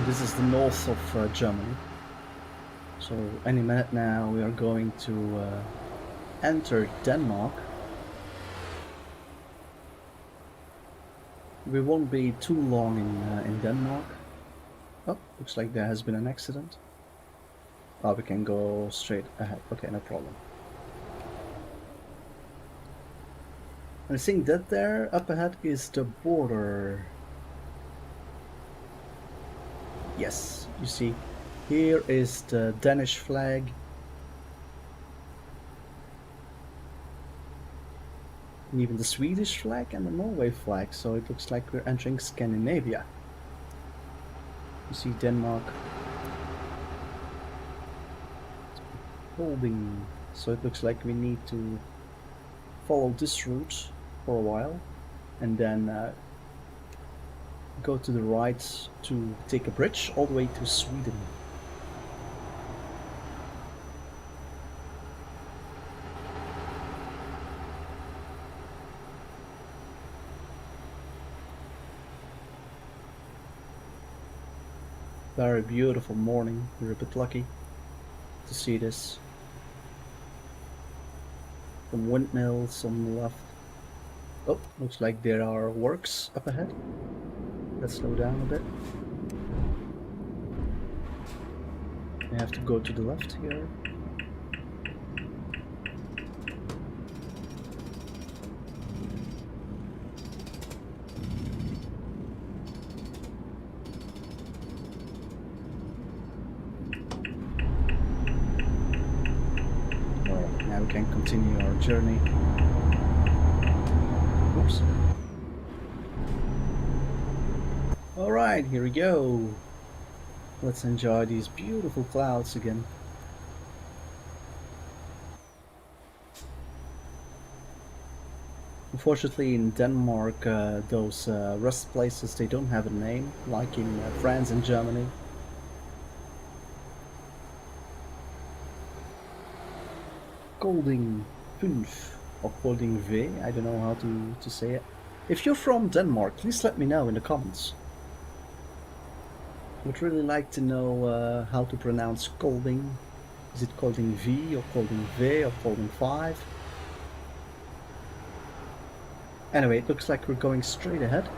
This is the north of Germany. So any minute now we are going to enter Denmark. We won't be too long in Denmark. Oh, looks like there has been an accident. Oh, we can go straight ahead. Okay, no problem. I think that there up ahead is the border. Yes, you see, here is the Danish flag. And even the Swedish flag and the Norway flag, so it looks like we're entering Scandinavia. You see Denmark holding, so it looks like we need to follow this route for a while, and then go to the right to take a bridge all the way to Sweden. Very beautiful morning. We're a bit lucky to see this. Some windmills on the left. Oh, looks like there are works up ahead. Let's slow down a bit. We have to go to the left here. Alright, now we can continue our journey. Oops. Alright, here we go. Let's enjoy these beautiful clouds again. Unfortunately, in Denmark, those rest places, they don't have a name, like in France and Germany. Kolding 5 or Kolding V, I don't know how to say it. If you're from Denmark, please let me know in the comments. Would really like to know how to pronounce Kolding. Is it Kolding V or Kolding V or Kolding 5? Anyway, it looks like we're going straight ahead.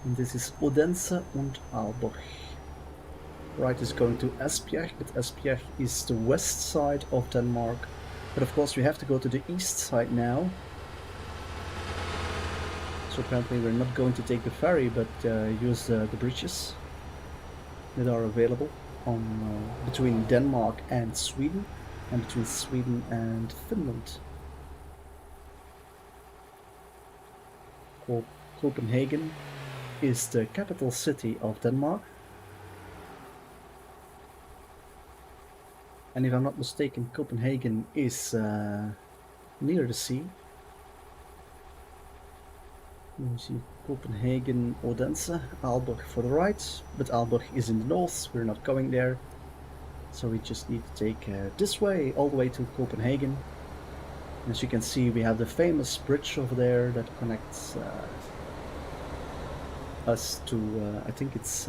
And this is Odense and Aalborg. Right is going to Esbjerg, but Esbjerg is the west side of Denmark. But of course we have to go to the east side now. So apparently we're not going to take the ferry, but use the bridges that are available on between Denmark and Sweden, and between Sweden and Finland. Copenhagen is the capital city of Denmark. And if I'm not mistaken, Copenhagen is near the sea. You see Copenhagen, Odense, Aalborg for the right, but Aalborg is in the north, we're not going there. So we just need to take this way, all the way to Copenhagen. As you can see, we have the famous bridge over there that connects us to, I think it's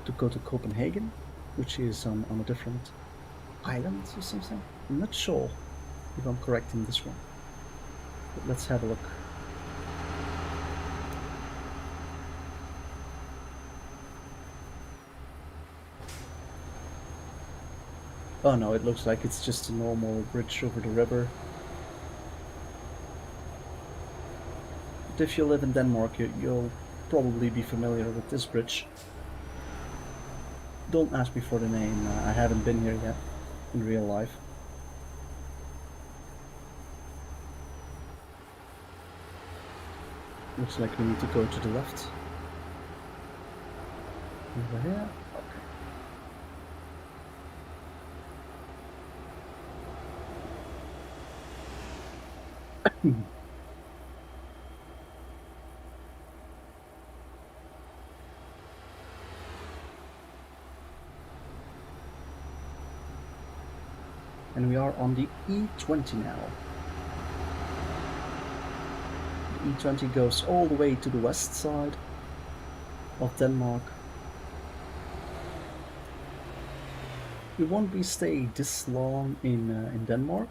to go to Copenhagen, which is on a different island or something. I'm not sure if I'm correct in this one, but let's have a look. Oh no, it looks like it's just a normal bridge over the river. But if you live in Denmark, you'll probably be familiar with this bridge. Don't ask me for the name, I haven't been here yet in real life. Looks like we need to go to the left. Over here. Okay. And we are on the E20 now. The E20 goes all the way to the west side of Denmark. We won't be staying this long in Denmark.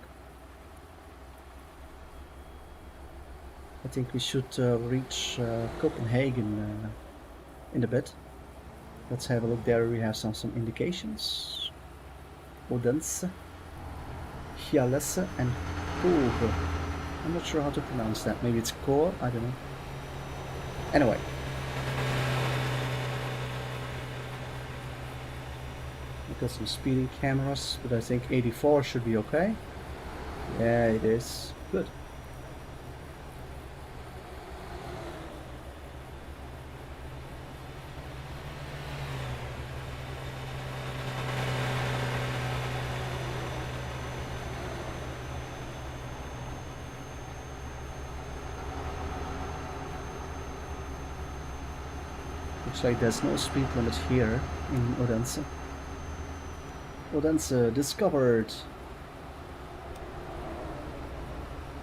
I think we should reach Copenhagen in a bit. Let's have a look there. We have some indications. Odense, Hjallese and Kåre. I'm not sure how to pronounce that. Maybe it's Kåre, I don't know. Anyway. We've got some speeding cameras, but I think 84 should be okay. Yeah, it is. Good. Looks like there's no speed limit here in Odense. Odense discovered.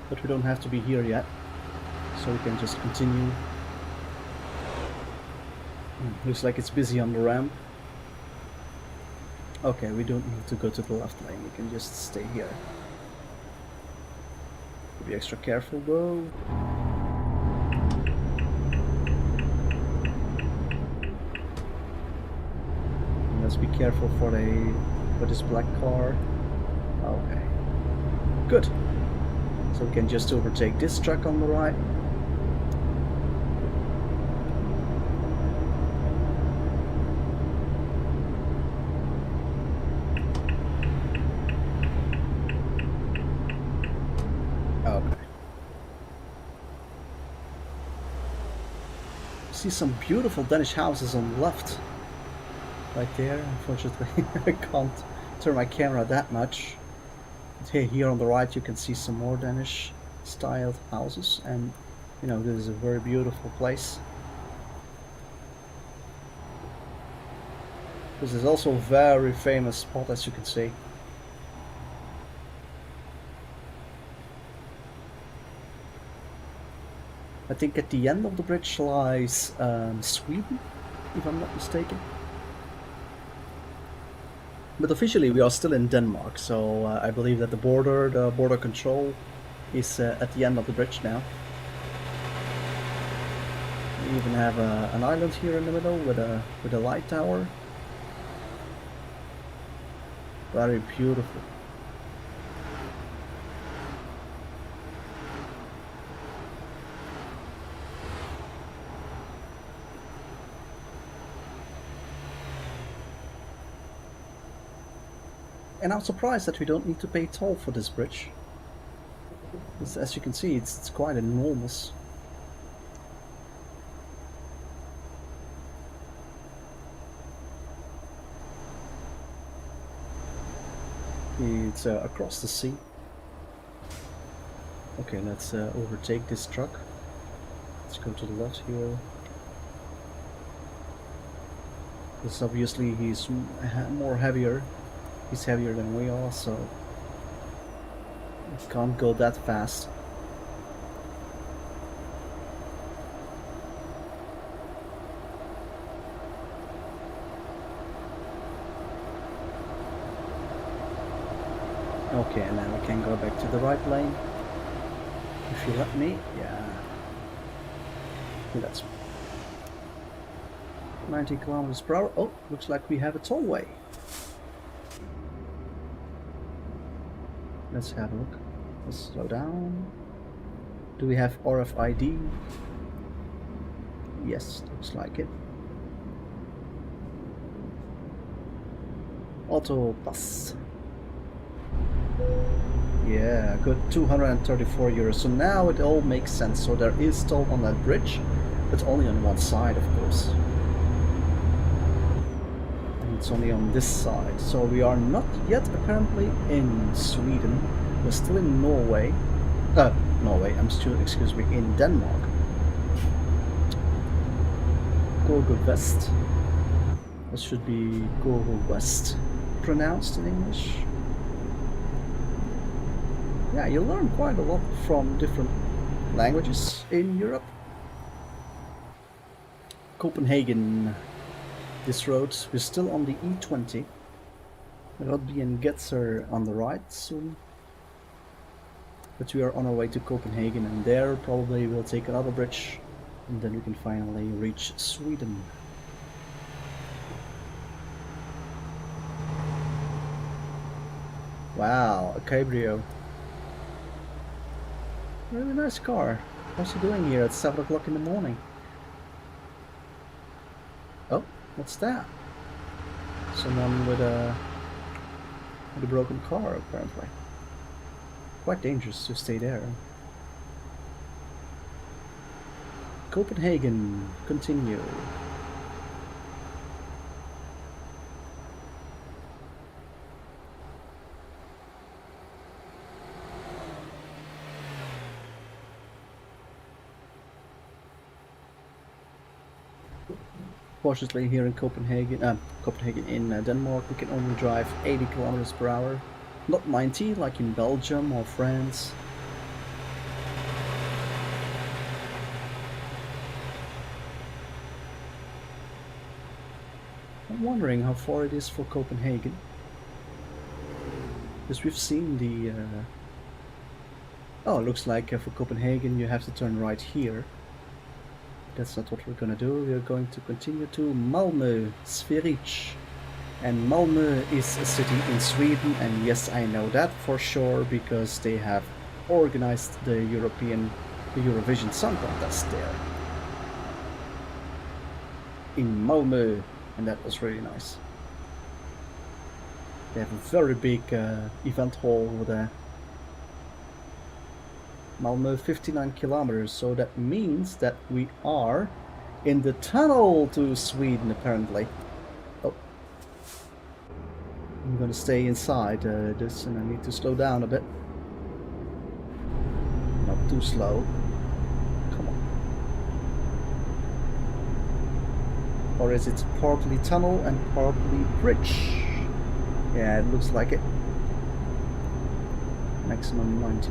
But we don't have to be here yet, so we can just continue. Looks like it's busy on the ramp. Okay, we don't need to go to the left lane, we can just stay here. Be extra careful though. Let's be careful for this black car. Okay. Good. So we can just overtake this truck on the right. Okay. See some beautiful Danish houses on the left. Right there. Unfortunately, I can't turn my camera that much. But here on the right you can see some more Danish styled houses, and you know, this is a very beautiful place. This is also a very famous spot, as you can see. I think at the end of the bridge lies Sweden, if I'm not mistaken. But officially we are still in Denmark, so I believe that the border control is at the end of the bridge now. We even have an island here in the middle with a light tower. Very beautiful. And I'm surprised that we don't need to pay toll for this bridge. As you can see, it's quite enormous. It's across the sea. Okay, let's overtake this truck. Let's go to the left here. Because obviously he's more heavier. He's heavier than we are, so it can't go that fast. Okay, and then we can go back to the right lane. If you let me, yeah. That's 90 kilometers per hour. Oh, looks like we have a tollway. Let's have a look. Let's slow down. Do we have RFID? Yes, looks like it. Auto pass. Yeah, good. 234 euros. So now it all makes sense. So there is toll on that bridge, but only on one side, of course. And it's only on this side. So we are not yet apparently in Sweden. We're still in Norway. Norway. I'm still, excuse me, in Denmark. Gorgo West. This should be Gorgo West, pronounced in English. Yeah, you learn quite a lot from different languages in Europe. Copenhagen. This road, we're still on the E20. We'll be in Getzer on the right soon. But we are on our way to Copenhagen, and there probably we'll take another bridge, and then we can finally reach Sweden. Wow, a cabrio. Really nice car. What's he doing here at 7 o'clock in the morning? Oh, what's that? Someone with a broken car, apparently. Quite dangerous to stay there. Copenhagen, continue. Unfortunately, here in Copenhagen in Denmark, we can only drive 80 kilometers per hour, not 90 like in Belgium or France. I'm wondering how far it is for Copenhagen, because we've seen the. Oh, it looks like for Copenhagen you have to turn right here. That's not what we're gonna do. We're going to continue to Malmö, Zürich. And Malmö is a city in Sweden, and yes, I know that for sure because they have organized the Eurovision Song Contest there in Malmö, and that was really nice. They have a very big event hall over there. Malmö 59 kilometers, so that means that we are in the tunnel to Sweden apparently. Oh, I'm gonna stay inside this, and I need to slow down a bit. Not too slow. Come on. Or is it partly tunnel and partly bridge? Yeah, it looks like it. Maximum 90.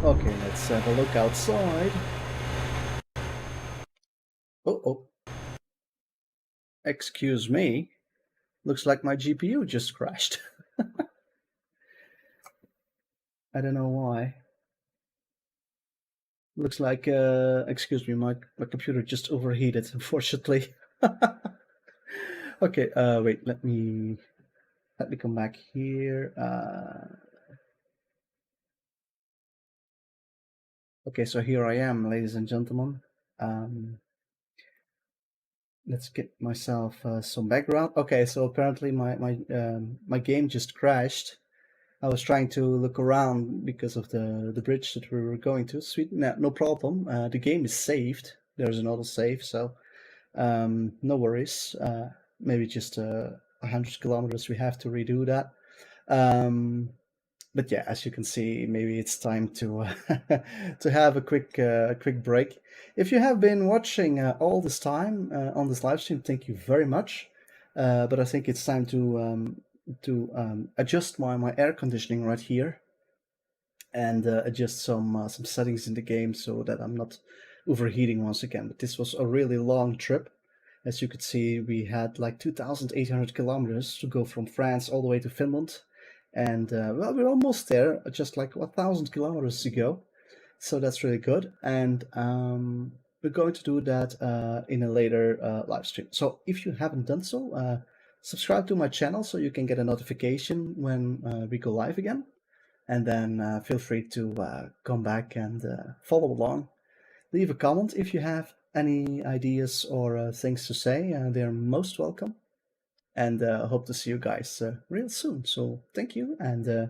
Okay, let's have a look outside. Oh. Excuse me. Looks like my GPU just crashed. I don't know why. Looks like, excuse me, my computer just overheated, unfortunately. Okay, wait, let me come back here. Okay, so here I am, ladies and gentlemen. Let's get myself some background. Okay, so apparently my game just crashed. I was trying to look around because of the bridge that we were going to. Sweet, no problem. The game is saved. There's an auto save, so no worries. Maybe just 100 kilometers. We have to redo that. But yeah, as you can see, maybe it's time to to have a quick break. If you have been watching all this time on this live stream, thank you very much. But I think it's time to adjust my air conditioning right here and adjust some settings in the game so that I'm not overheating once again. But this was a really long trip. As you could see, we had like 2,800 kilometers to go from France all the way to Finland. And well, we're almost there, just like 1,000 kilometers to go. So that's really good. And we're going to do that in a later live stream. So if you haven't done so, subscribe to my channel so you can get a notification when we go live again. And then feel free to come back and follow along. Leave a comment if you have any ideas or things to say. They're most welcome. And hope to see you guys real soon. So thank you, and